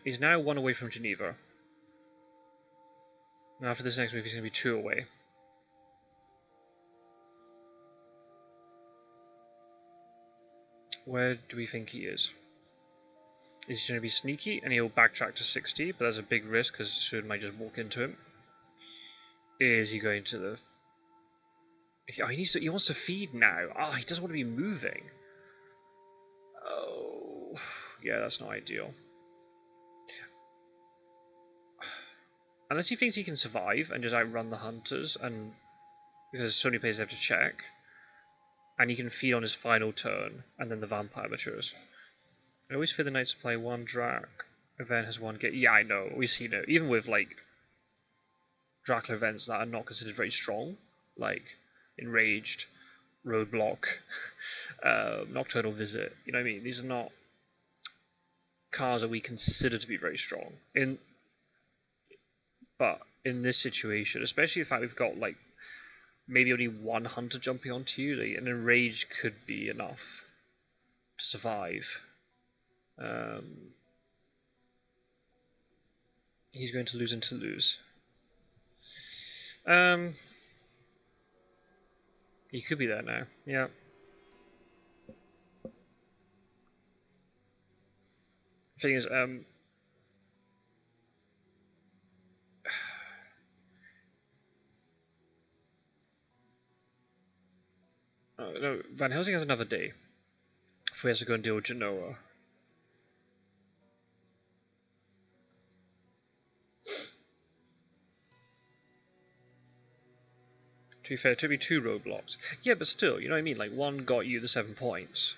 he's now 1 away from Geneva. Now after this next move he's going to be 2 away. Where do we think he is? Is he going to be sneaky and he'll backtrack to 60, but there's a big risk because Sword might just walk into him. Is he going to the... Oh, he wants to feed now. Oh, he doesn't want to be moving. Oh, yeah, that's not ideal. Unless he thinks he can survive and just outrun the hunters, and because so many players have to check, and he can feed on his final turn, and then the vampire matures. I always fear the knights play one Drac. Event has one get. Yeah, I know. We've seen it. Even with like Dracula events that are not considered very strong, like Enraged, Roadblock, Nocturnal Visit. You know what I mean? These are not cards that we consider to be very strong. But in this situation, especially the fact we've got like maybe only one hunter jumping onto you, like, an Enraged could be enough to survive. He's going to lose and to lose. He could be there now. Yeah. Thing is, no, Van Helsing has another day before he has to go and deal with Genoa. To be fair, it took me 2 roadblocks. Yeah, but still, you know what I mean? Like, one got you the 7 points.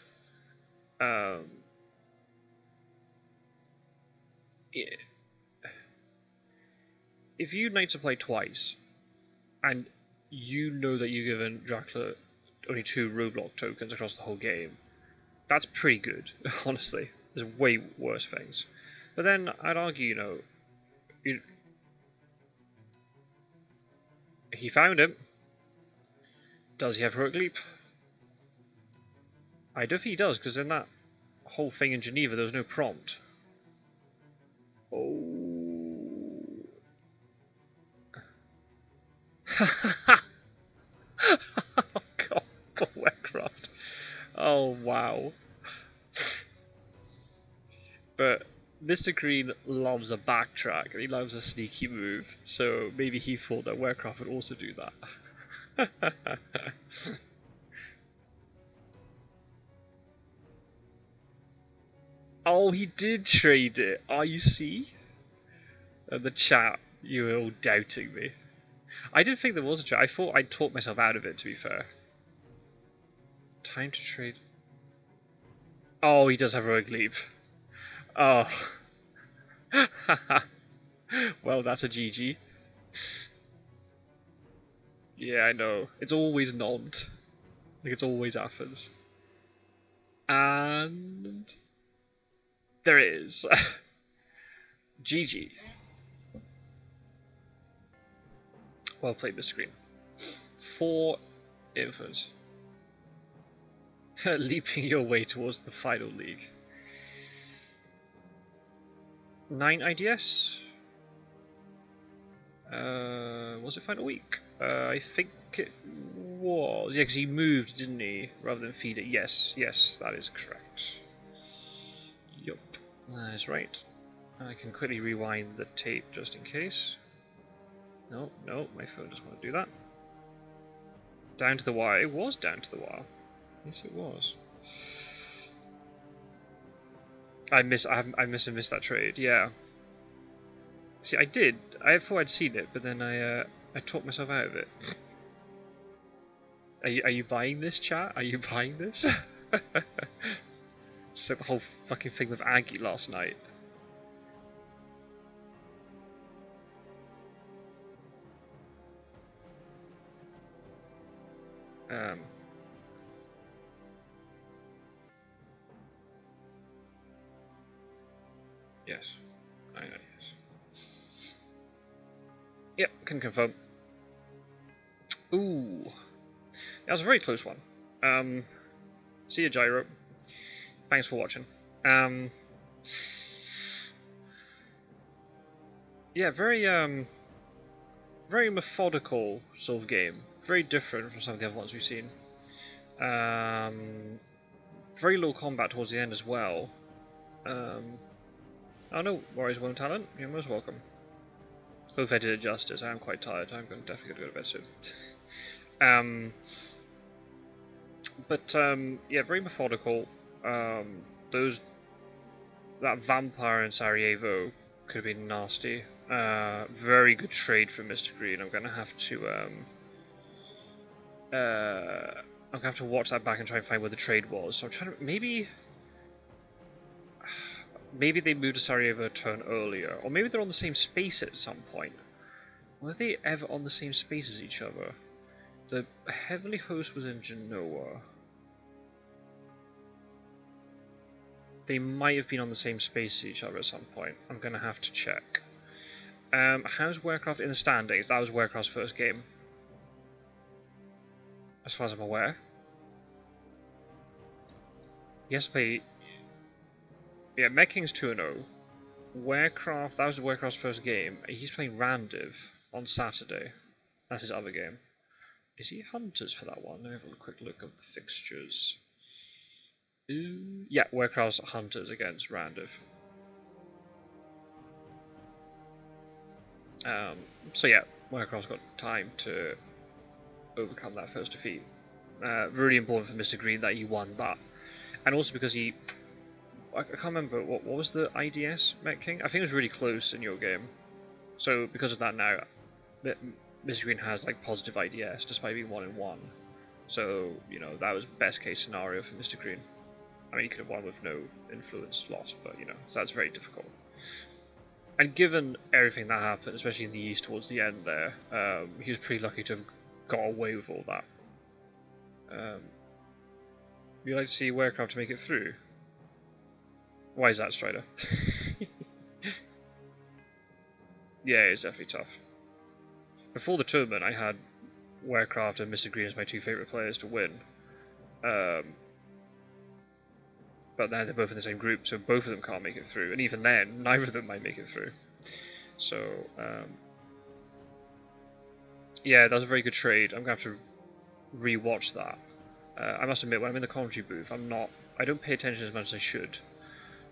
Yeah. If you knight to play twice, and you know that you've given Dracula only 2 roadblock tokens across the whole game, that's pretty good, honestly. There's way worse things. But then, I'd argue, you know, he found him. Does he have Heroic Leap? I don't think he does, because in that whole thing in Geneva, there was no prompt. Oh. Oh god, poor Werecraft. Oh wow. But Mistergreen loves a backtrack, and he loves a sneaky move, so maybe he thought that Werecraft would also do that. Oh, he did trade it. Oh, you see? In the chat, you were all doubting me. I didn't think there was a trade. I thought I'd talked myself out of it, to be fair. Time to trade. Oh, he does have Rogue Leap. Oh. Well, that's a GG. Yeah, I know. It's always Nantes. Like, it's always Athens. And... there it is. GG. Well played, Mr. Green. 4 infos. Leaping your way towards the final league. 9 IDS? Was it final week? I think it was. Yeah, because he moved, didn't he? Rather than feed it. Yes, yes, that is correct. Yup, that is right. I can quickly rewind the tape just in case. No, no, my phone doesn't want to do that. Down to the wire. It was down to the wire. Yes, it was. I missed that trade. Yeah. See, I did. I thought I'd seen it, but then I talked myself out of it. Are you buying this, chat? Are you buying this? Just like the whole fucking thing with Aggie last night. Yes. I know, yes. Yep, can confirm. Ooh. That was a very close one. See you, Gyro. Thanks for watching. Yeah, very methodical sort of game. Very different from some of the other ones we've seen. Very low combat towards the end as well. Oh no, Warriors One Talent, you're most welcome. Hope I did it justice, I am quite tired, I'm definitely going to go to bed soon. Yeah, very methodical. Those that vampire in Sarajevo could have been nasty. Very good trade from Mistergreen. I'm gonna have to watch that back and try and find where the trade was. So I'm trying to maybe they moved to Sarajevo a turn earlier, or maybe they're on the same space at some point. Were they ever on the same space as each other? The Heavenly Host was in Genoa. They might have been on the same space as each other at some point. I'm going to have to check. How's Werecraft in the standings? That was Werecraft's first game, as far as I'm aware. Yes, play. Yeah, Met King's 2-0. Werecraft, that was Werecraft's first game. He's playing Randiv on Saturday. That's his other game. Is he Hunters for that one? Let me have a quick look of the fixtures. Ooh, yeah, Werecraft's Hunters against Randiv. So yeah, Werecraft's got time to overcome that first defeat. Really important for Mistergreen that he won that. And also because I can't remember, what was the IDS Met King? I think it was really close in your game. So because of that now, Mistergreen has like positive IDS despite being 1-1. So, you know, that was best case scenario for Mistergreen. I mean, he could have won with no influence loss, but you know, so that's very difficult. And given everything that happened, especially in the East towards the end there, he was pretty lucky to have got away with all that. You'd like to see Werecraft to make it through? Why is that, Strider? Yeah, it's definitely tough. Before the tournament, I had Werecraft and Mistergreen as my two favourite players to win. But now they're both in the same group, so both of them can't make it through. And even then, neither of them might make it through. So, yeah, that was a very good trade. I'm going to have to re-watch that. I must admit, when I'm in the commentary booth, I don't pay attention as much as I should.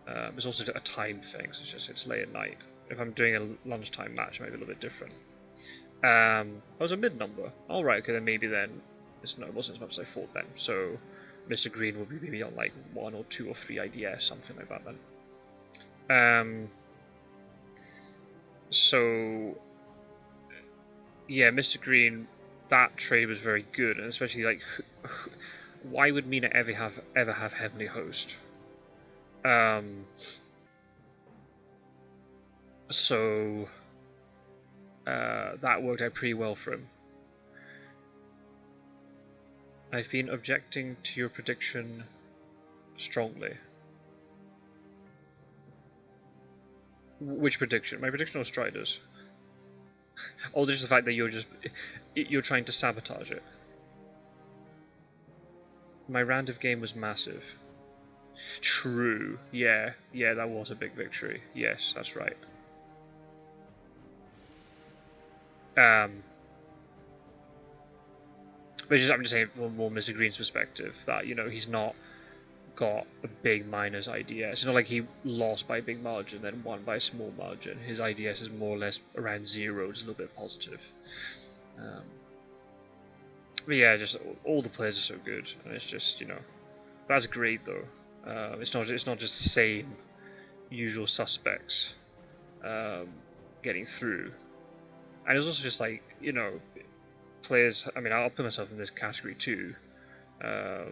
It's also a time thing, so it's late at night. If I'm doing a lunchtime match, it might be a little bit different. That was a mid-number. Alright, okay, then maybe then, it wasn't as much as I thought then. So, Mistergreen will be maybe on like 1 or 2 or 3 IDS, something like that then. So, yeah, Mistergreen, that trade was very good, and especially like, why would Mina ever have Heavenly Host? So that worked out pretty well for him. I've been objecting to your prediction strongly. Which prediction? My prediction or Strider's? Or just the fact that you're trying to sabotage it. My Randiv game was massive. True. Yeah, that was a big victory. Yes, that's right. But I'm just saying from more Mr. Green's perspective that, you know, he's not got a big minus IDS. It's not like he lost by a big margin then won by a small margin. His IDS is more or less around 0, it's a little bit positive. But yeah, just all the players are so good, and it's just, you know, that's great though. It's not just the same usual suspects getting through, and it's also just like, you know, players. I mean, I'll put myself in this category too. I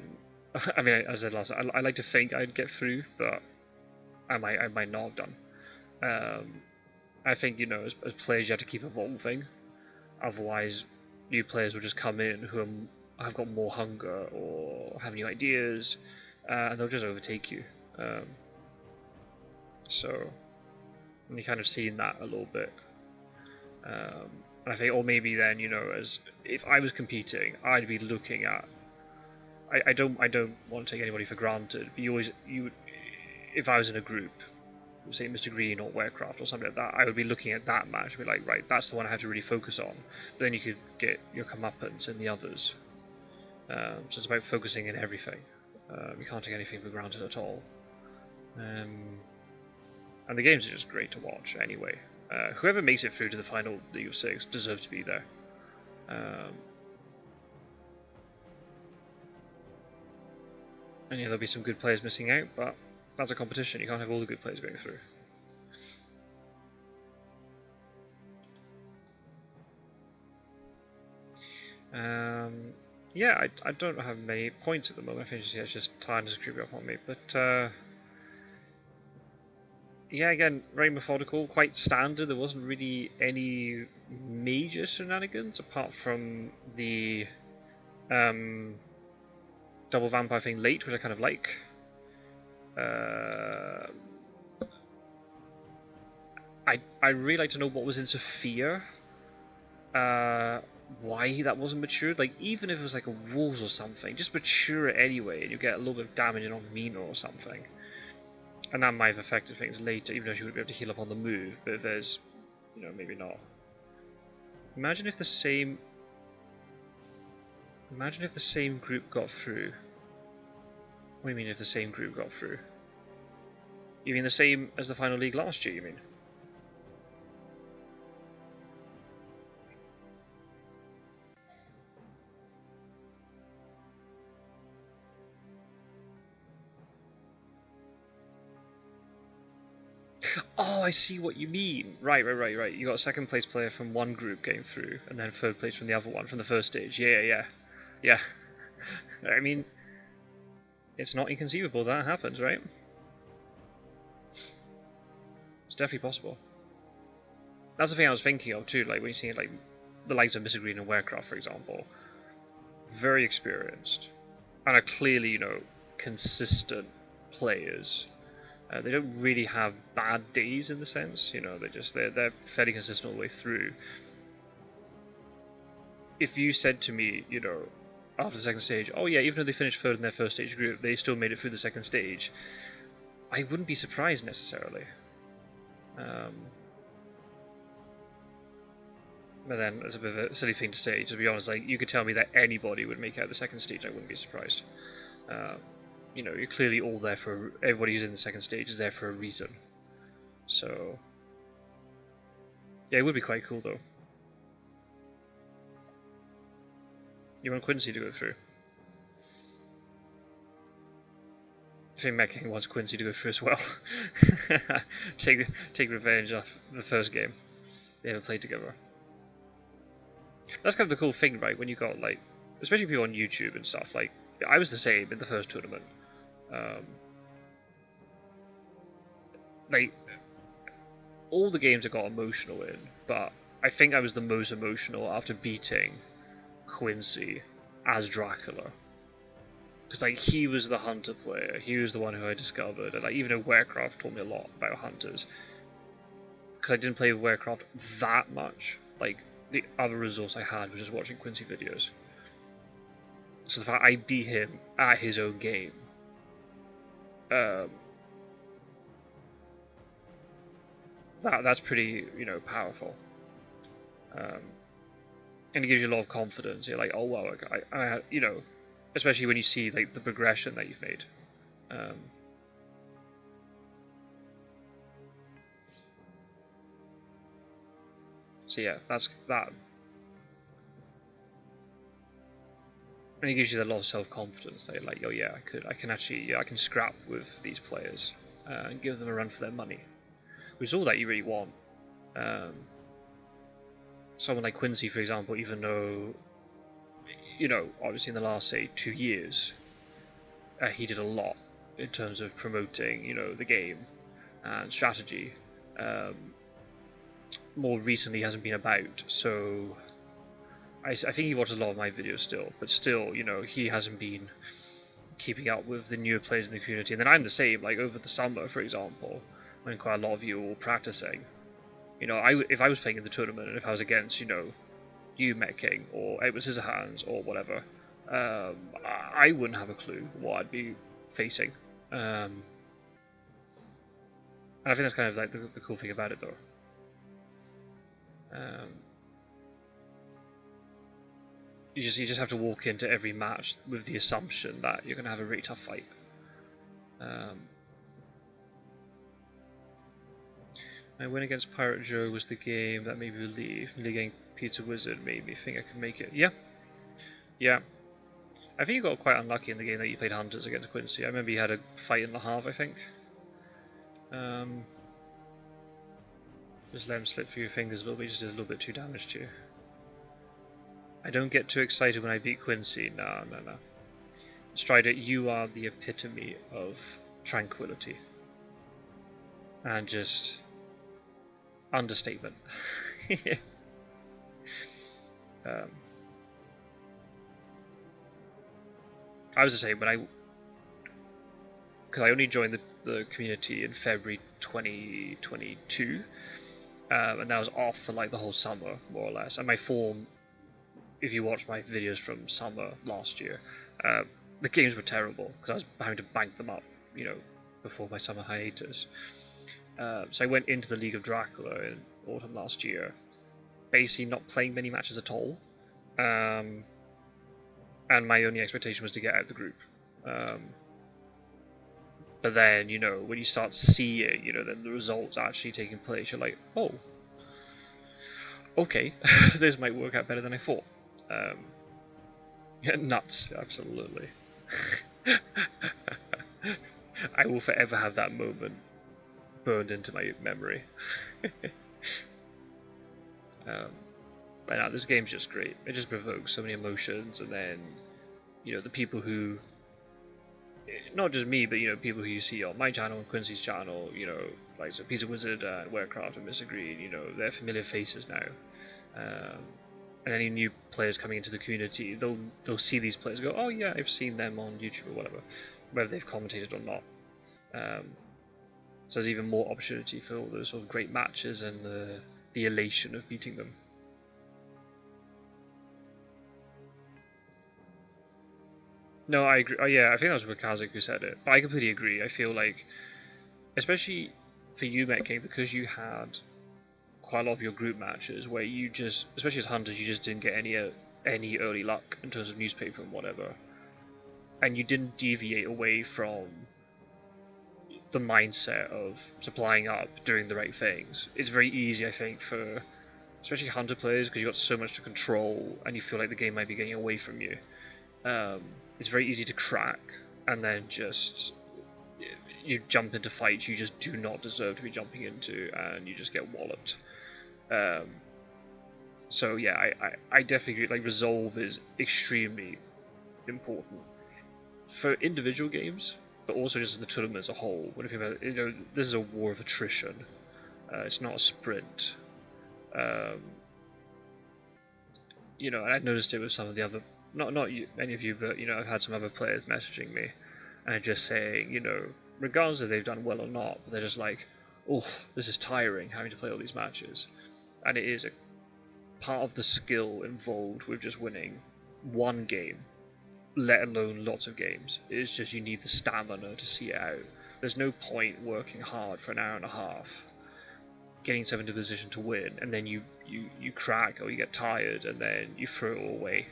mean, as I said last time, I like to think I'd get through, but I might not have done. I think, you know, as players you have to keep evolving, otherwise new players will just come in who have got more hunger or have new ideas, and they'll just overtake you. So I'm kind of seeing that a little bit. And I think, or maybe then, you know, as if I was competing, I'd be looking at. I don't want to take anybody for granted, but if I was in a group, say Mistergreen or Werecraft or something like that, I would be looking at that match and be like, right, that's the one I have to really focus on. But then you could get your comeuppance in the others. So it's about focusing in everything. You can't take anything for granted at all. And the games are just great to watch anyway. Whoever makes it through to the final League of Six deserves to be there. And yeah, there'll be some good players missing out, but that's a competition. You can't have all the good players going through. Yeah, I don't have many points at the moment. I think it's just time is creeping up on me. But yeah, again, very methodical, quite standard. There wasn't really any major shenanigans apart from the double vampire thing late, which I kind of like. I really like to know what was in Sophia. Why that wasn't matured. Like, even if it was like a wolves or something, just mature it anyway, and you get a little bit of damage on Mina or something. And that might have affected things later, even though she would be able to heal up on the move. But if there's, you know, maybe not. Imagine if the same group got through. What do you mean if the same group got through? You mean the same as the final league last year, you mean? Oh, I see what you mean. Right. You got a second place player from one group getting through, and then third place from the other one, from the first stage. Yeah. I mean, it's not inconceivable that happens, right? It's definitely possible. That's the thing I was thinking of too, like when you see like the likes of Mistergreen and Werecraft, for example. Very experienced, and are clearly, you know, consistent players. They don't really have bad days in the sense, you know, they're fairly consistent all the way through. If you said to me, you know, after the second stage, oh yeah, even though they finished third in their first stage group, they still made it through the second stage, I wouldn't be surprised necessarily. But then, it's a bit of a silly thing to say, to be honest. Like, you could tell me that anybody would make out the second stage, I wouldn't be surprised. You know, you're clearly all there for... Everybody who's in the second stage is there for a reason. So... yeah, it would be quite cool, though. You want Quincy to go through? I think Met King wants Quincy to go through as well. take revenge off the first game they ever played together. That's kind of the cool thing, right? When you got, like... especially people on YouTube and stuff, like... I was the same in the first tournament. Like, all the games I got emotional in, but I think I was the most emotional after beating Quincy as Dracula. Because, like, he was the hunter player, he was the one who I discovered, and, like, even though Werecraft taught me a lot about hunters, because I didn't play Werecraft that much, like, the other resource I had was just watching Quincy videos. So the fact I beat him at his own game, that's pretty, you know, powerful. And it gives you a lot of confidence. You're like, oh well, I you know, especially when you see like the progression that you've made. So yeah, that's that. And it gives you a lot of self-confidence that you're like, oh yeah, I can actually, I can scrap with these players and give them a run for their money, which is all that you really want. Someone like Quincy, for example, even though, you know, obviously in the last, say, 2 years, he did a lot in terms of promoting, you know, the game and strategy. More recently hasn't been about, so I think he watches a lot of my videos still, but still, you know, he hasn't been keeping up with the newer players in the community. And then I'm the same, like over the summer, for example, when quite a lot of you were all practicing. You know, if I was playing in the tournament, and if I was against, you know, you, Met King, or Edward Scissorhands, or whatever, I wouldn't have a clue what I'd be facing. And I think that's kind of like the cool thing about it, though. You just have to walk into every match with the assumption that you're going to have a really tough fight. My win against Pirate Joe was the game that made me leave. Nearly getting Pizza Wizard made me think I could make it. Yeah. Yeah. I think you got quite unlucky in the game that you played Hunters against Quincy. I remember you had a fight in the half, I think. Just let him slip through your fingers a little bit, just did a little bit too damage to you. I don't get too excited when I beat Quincy. No. Strider, you are the epitome of tranquility. And just understatement. I was to say, when because I only joined the community in February 2022, and that was off for like the whole summer, more or less. And my form, if you watch my videos from summer last year, the games were terrible because I was having to bank them up, you know, before my summer hiatus. So I went into the League of Dracula in autumn last year, basically not playing many matches at all, and my only expectation was to get out of the group. But then, you know, when you start seeing, you know, then the results actually taking place, you're like, oh, okay, this might work out better than I thought. Yeah, nuts, absolutely. I will forever have that moment burned into my memory. But now this game's just great. It just provokes so many emotions, and then, you know, the people who, not just me, but you know, people who you see on my channel and Quincy's channel, you know, like so Pizza Wizard, Werecraft, and Mistergreen, you know, they're familiar faces now. And any new players coming into the community, they'll see these players and go, oh yeah, I've seen them on YouTube or whatever, whether they've commentated or not. So there's even more opportunity for all those sort of great matches and the elation of beating them. No, I agree. Oh yeah, I think that was Wakazik who said it, but I completely agree. I feel like, especially for you, Metking, because you had quite a lot of your group matches where you just, especially as hunters, you just didn't get any early luck in terms of newspaper and whatever, and you didn't deviate away from the mindset of supplying up, doing the right things. It's very easy, I think, for especially hunter players, because you've got so much to control and you feel like the game might be getting away from you. It's very easy to crack and then just you jump into fights you just do not deserve to be jumping into, and you just get walloped. So yeah, I definitely agree. Like, resolve is extremely important for individual games, but also just the tournament as a whole. When you think about it, you know, this is a war of attrition. It's not a sprint. You know, and I noticed it with some of the other, not you, any of you, but you know, I've had some other players messaging me and just saying, you know, regardless if they've done well or not, but they're just like, oh, this is tiring having to play all these matches. And it is a part of the skill involved with just winning one game, let alone lots of games. It's just you need the stamina to see it out. There's no point working hard for an hour and a half, getting yourself into a position to win, and then you crack or you get tired and then you throw it all away.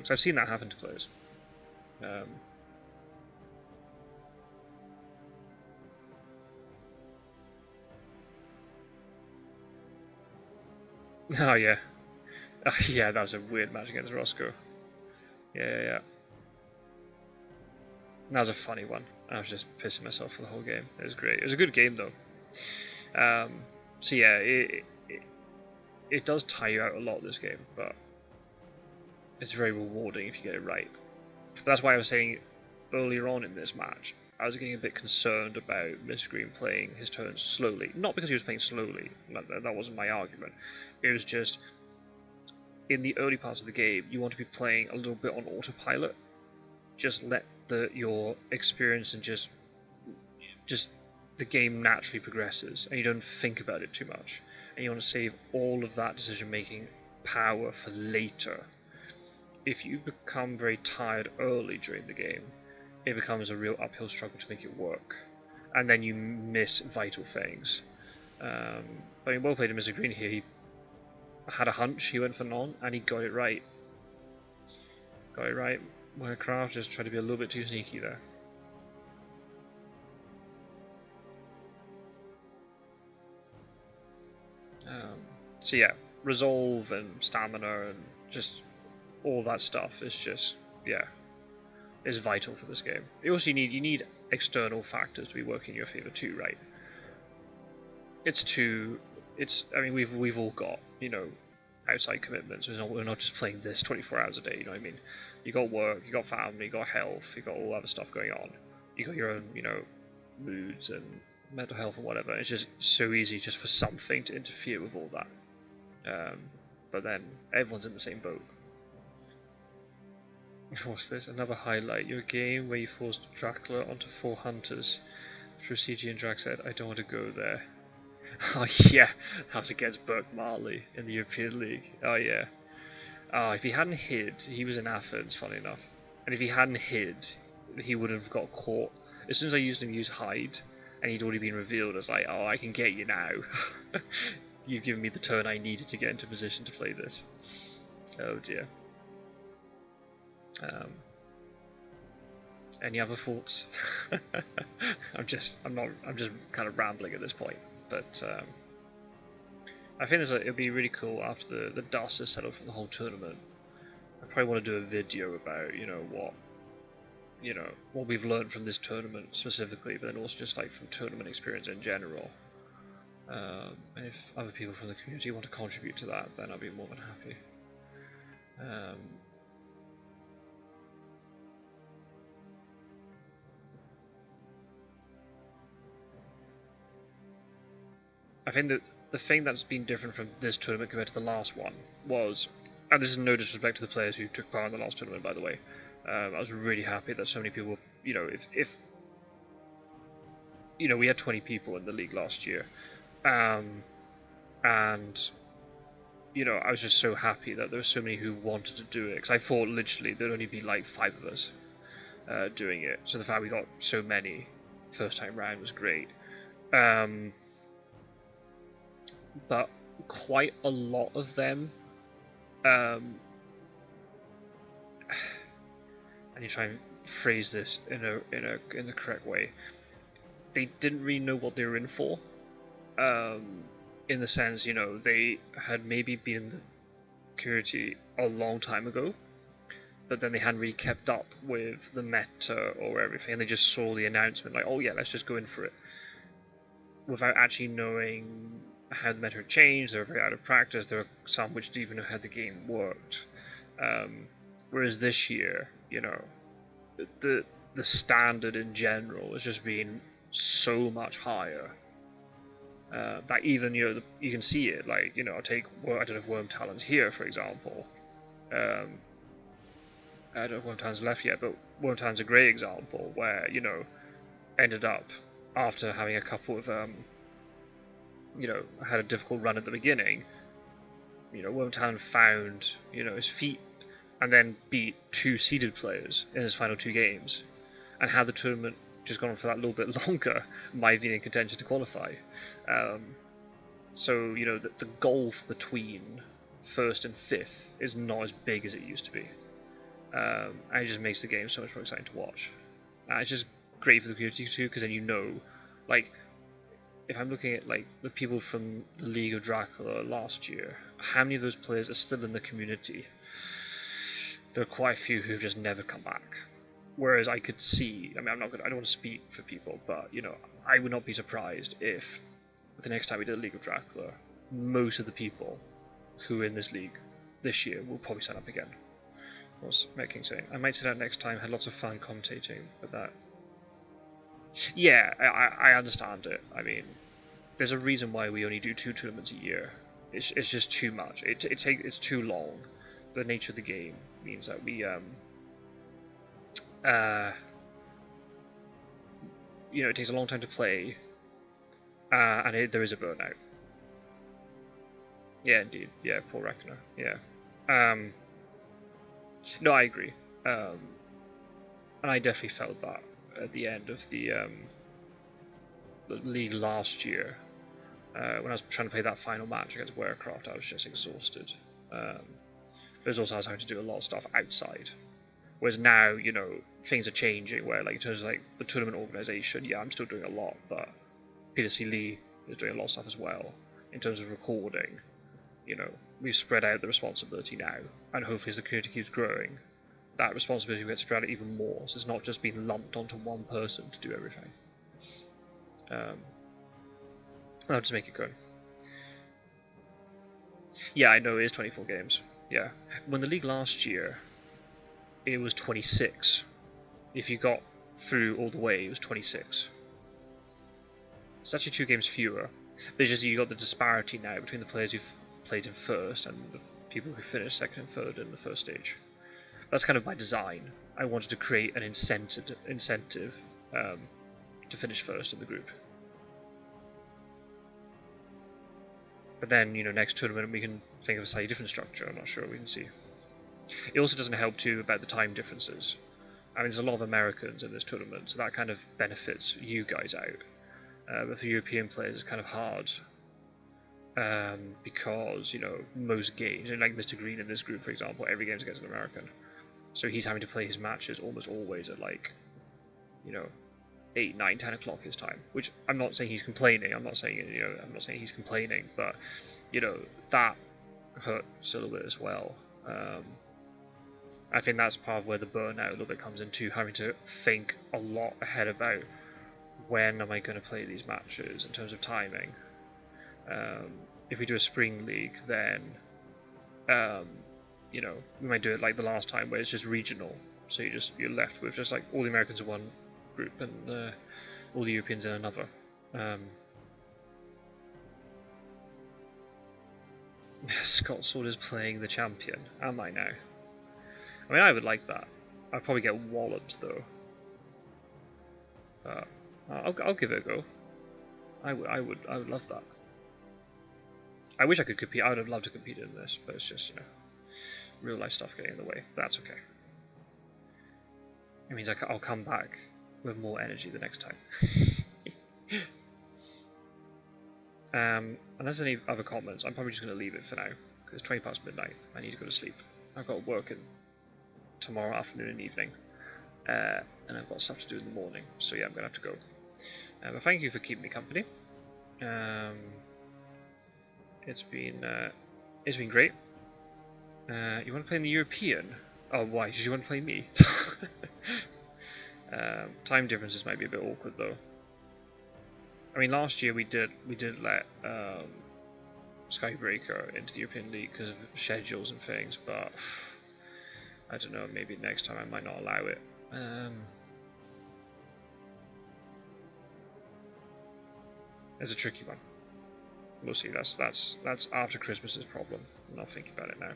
So I've seen that happen to players. Oh yeah. Yeah, that was a weird match against Roscoe. Yeah. That was a funny one. I was just pissing myself for the whole game. It was great. It was a good game though. So yeah, it does tire you out a lot, this game, but it's very rewarding if you get it right. But that's why I was saying earlier on in this match, I was getting a bit concerned about Mistergreen playing his turns slowly. Not because he was playing slowly, that wasn't my argument. It was just, in the early parts of the game, you want to be playing a little bit on autopilot. Just let your experience and just the game naturally progresses, and you don't think about it too much. And you want to save all of that decision-making power for later. If you become very tired early during the game, it becomes a real uphill struggle to make it work, and then you miss vital things. I mean, well played to Mr. Green here. He had a hunch, he went for non, and he got it right. Werecraft just tried to be a little bit too sneaky there. So yeah, resolve and stamina and just all that stuff is just, yeah, is vital for this game. You also need external factors to be working in your favor too, right? I mean, we've all got, you know, outside commitments. We're not just playing this 24 hours a day. You know what I mean? You got work, you got family, you got health, you got all other stuff going on. You got your own, you know, moods and mental health and whatever. It's just so easy just for something to interfere with all that. But then everyone's in the same boat. What's this? Another highlight. Your game where you forced Dracula onto 4 hunters. Through CG and Drac said, I don't want to go there. Oh yeah, that was against Burke Marley in the European League. Oh yeah. Oh, if he hadn't hid, he was in Athens, funny enough. And if he hadn't hid, he would have got caught. As soon as I used him to use hide, and he'd already been revealed, I was like, oh, I can get you now. You've given me the turn I needed to get into position to play this. Oh dear. Any other thoughts? I'm just kind of rambling at this point, but I think it'll be really cool after the dust is settled from the whole tournament. I probably want to do a video about, you know, what we've learned from this tournament specifically, but then also just like from tournament experience in general. And if other people from the community want to contribute to that, then I'll be more than happy. I think that the thing that's been different from this tournament compared to the last one was, and this is no disrespect to the players who took part in the last tournament, by the way, I was really happy that so many people, you know, if you know, we had 20 people in the league last year, and you know, I was just so happy that there were so many who wanted to do it, because I thought literally there'd only be like 5 of us doing it, so the fact we got so many first time round was great. But quite a lot of them, and you try and phrase this in the correct way, they didn't really know what they were in for. In the sense, you know, they had maybe been in the community a long time ago, but then they hadn't really kept up with the meta or everything, and they just saw the announcement like, oh yeah, let's just go in for it, without actually knowing how the meta had changed. They were very out of practice. There were some which didn't even know how the game worked. Whereas this year, you know, the standard in general has just been so much higher that even, you know, you can see it. Like, you know, I don't know if Worm Talon's here, for example. I don't know if Worm Talon's left yet, but Worm Talon's a great example where, you know, ended up after having a couple of you know, had a difficult run at the beginning, you know, Worm Talon found, you know, his feet and then beat 2 seeded players in his final 2 games, and had the tournament just gone on for that little bit longer, might have been in contention to qualify. So, you know, the gulf between 1st and 5th is not as big as it used to be, and it just makes the game so much more exciting to watch. And it's just great for the community too, because then, you know, like, if I'm looking at like the people from the League of Dracula last year, how many of those players are still in the community? There are quite a few who've just never come back. Whereas I could see, I mean, I don't want to speak for people, but, you know, I would not be surprised if the next time we did the League of Dracula, most of the people who are in this league this year will probably sign up again. What was Matt King saying? I might sit out next time. Had lots of fun commentating, but that. Yeah, I understand it. I mean, there's a reason why we only do 2 tournaments a year. It's just too much. It's too long. The nature of the game means that we you know, it takes a long time to play, and there is a burnout. Yeah, indeed. Yeah, poor Reckoner. Yeah. No, I agree. And I definitely felt that at the end of the league last year, when I was trying to play that final match against Werecraft. I was just exhausted. But also I was having to do a lot of stuff outside. Whereas now, you know, things are changing, where, like, in terms of like the tournament organisation, yeah, I'm still doing a lot, but Peter C. Lee is doing a lot of stuff as well. in terms of recording, you know, we've spread out the responsibility now, and hopefully as the community keeps growing, that responsibility will get spread out even more, so it's not just being lumped onto one person to do everything. I'll just make it go. Yeah, I know it is 24 games. Yeah. When the league last year, it was 26. If you got through all the way, it was 26. It's actually 2 games fewer. But it's just you got the disparity now between the players who've played in first and the people who finished second and third in the first stage. That's kind of by design. I wanted to create an incentive to finish first in the group. But then, you know, next tournament we can think of a slightly different structure. I'm not sure, we can see. It also doesn't help too about the time differences. I mean, there's a lot of Americans in this tournament, so that kind of benefits you guys out. But for European players, it's kind of hard. Because, you know, most games, like Mistergreen in this group, for example, every game's against an American. So he's having to play his matches almost always at, like, you know, 8, 9, 10 o'clock his time. Which I'm not saying he's complaining. I'm not saying he's complaining, but you know that hurts a little bit as well. I think that's part of where the burnout a little bit comes into, having to think a lot ahead about when am I going to play these matches in terms of timing. If we do a spring league, then you know, we might do it like the last time where it's just regional. So you're left with just like all the Americans in one group and all the Europeans in another. Scott Sword is playing the champion. Am I now? I mean, I would like that. I'd probably get walloped though. I'll give it a go. I would love that. I wish I could compete. I would have loved to compete in this, but it's just, you know, real life stuff getting in the way. That's okay. It means I'll come back with more energy the next time. Unless any other comments, I'm probably just going to leave it for now, because it's 20 past midnight. I need to go to sleep. I've got work tomorrow afternoon and evening, and I've got stuff to do in the morning, so yeah, I'm going to have to go. But thank you for keeping me company. It's been great. You want to play in the European? Oh, why? Did you want to play me? Time differences might be a bit awkward though. I mean, last year we did let Skybreaker into the European League because of schedules and things, but I don't know. Maybe next time I might not allow it. It's a tricky one. We'll see. That's after Christmas's problem. I'm not thinking about it now.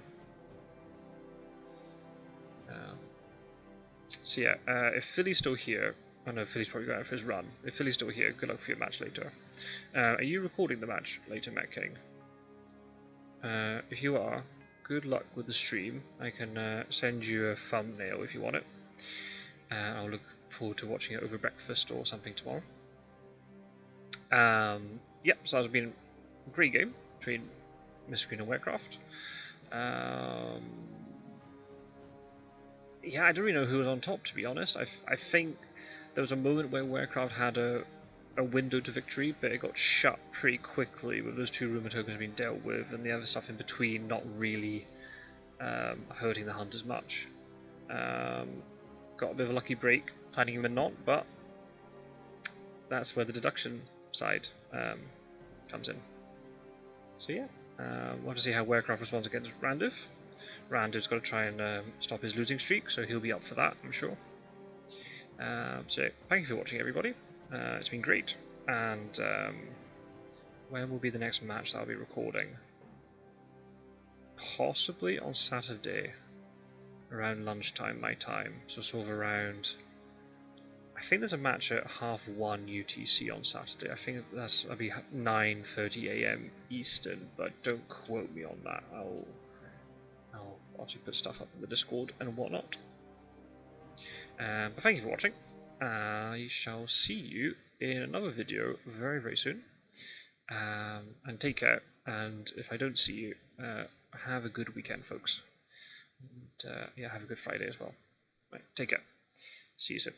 So yeah, if Philly's still here, I know Philly's probably going out for his run. If Philly's still here, good luck for your match later. Are you recording the match later, Matt King? If you are, good luck with the stream. I can send you a thumbnail if you want it. I'll look forward to watching it over breakfast or something tomorrow. Yep, so that's been a great game between Mistergreen and Werecraft. Yeah, I don't really know who was on top, to be honest. I think there was a moment where Werecraft had a window to victory, but it got shut pretty quickly with those 2 rumour tokens being dealt with, and the other stuff in between not really hurting the hunt as much. Got a bit of a lucky break finding him a knot, but that's where the deduction side comes in. So yeah, we'll have to see how Werecraft responds against Randuv. Randuv's got to try and stop his losing streak, so he'll be up for that, I'm sure. So thank you for watching, everybody. It's been great. And when will be the next match that I'll be recording? Possibly on Saturday, around lunchtime my time. So sort of around, I think there's a match at 1:30 UTC on Saturday. I think that'll be 9:30 AM Eastern, but don't quote me on that. I'll obviously put stuff up in the Discord and whatnot. But thank you for watching. I shall see you in another video very, very soon. And take care. And if I don't see you, have a good weekend, folks. And yeah, have a good Friday as well. Right, take care. See you soon.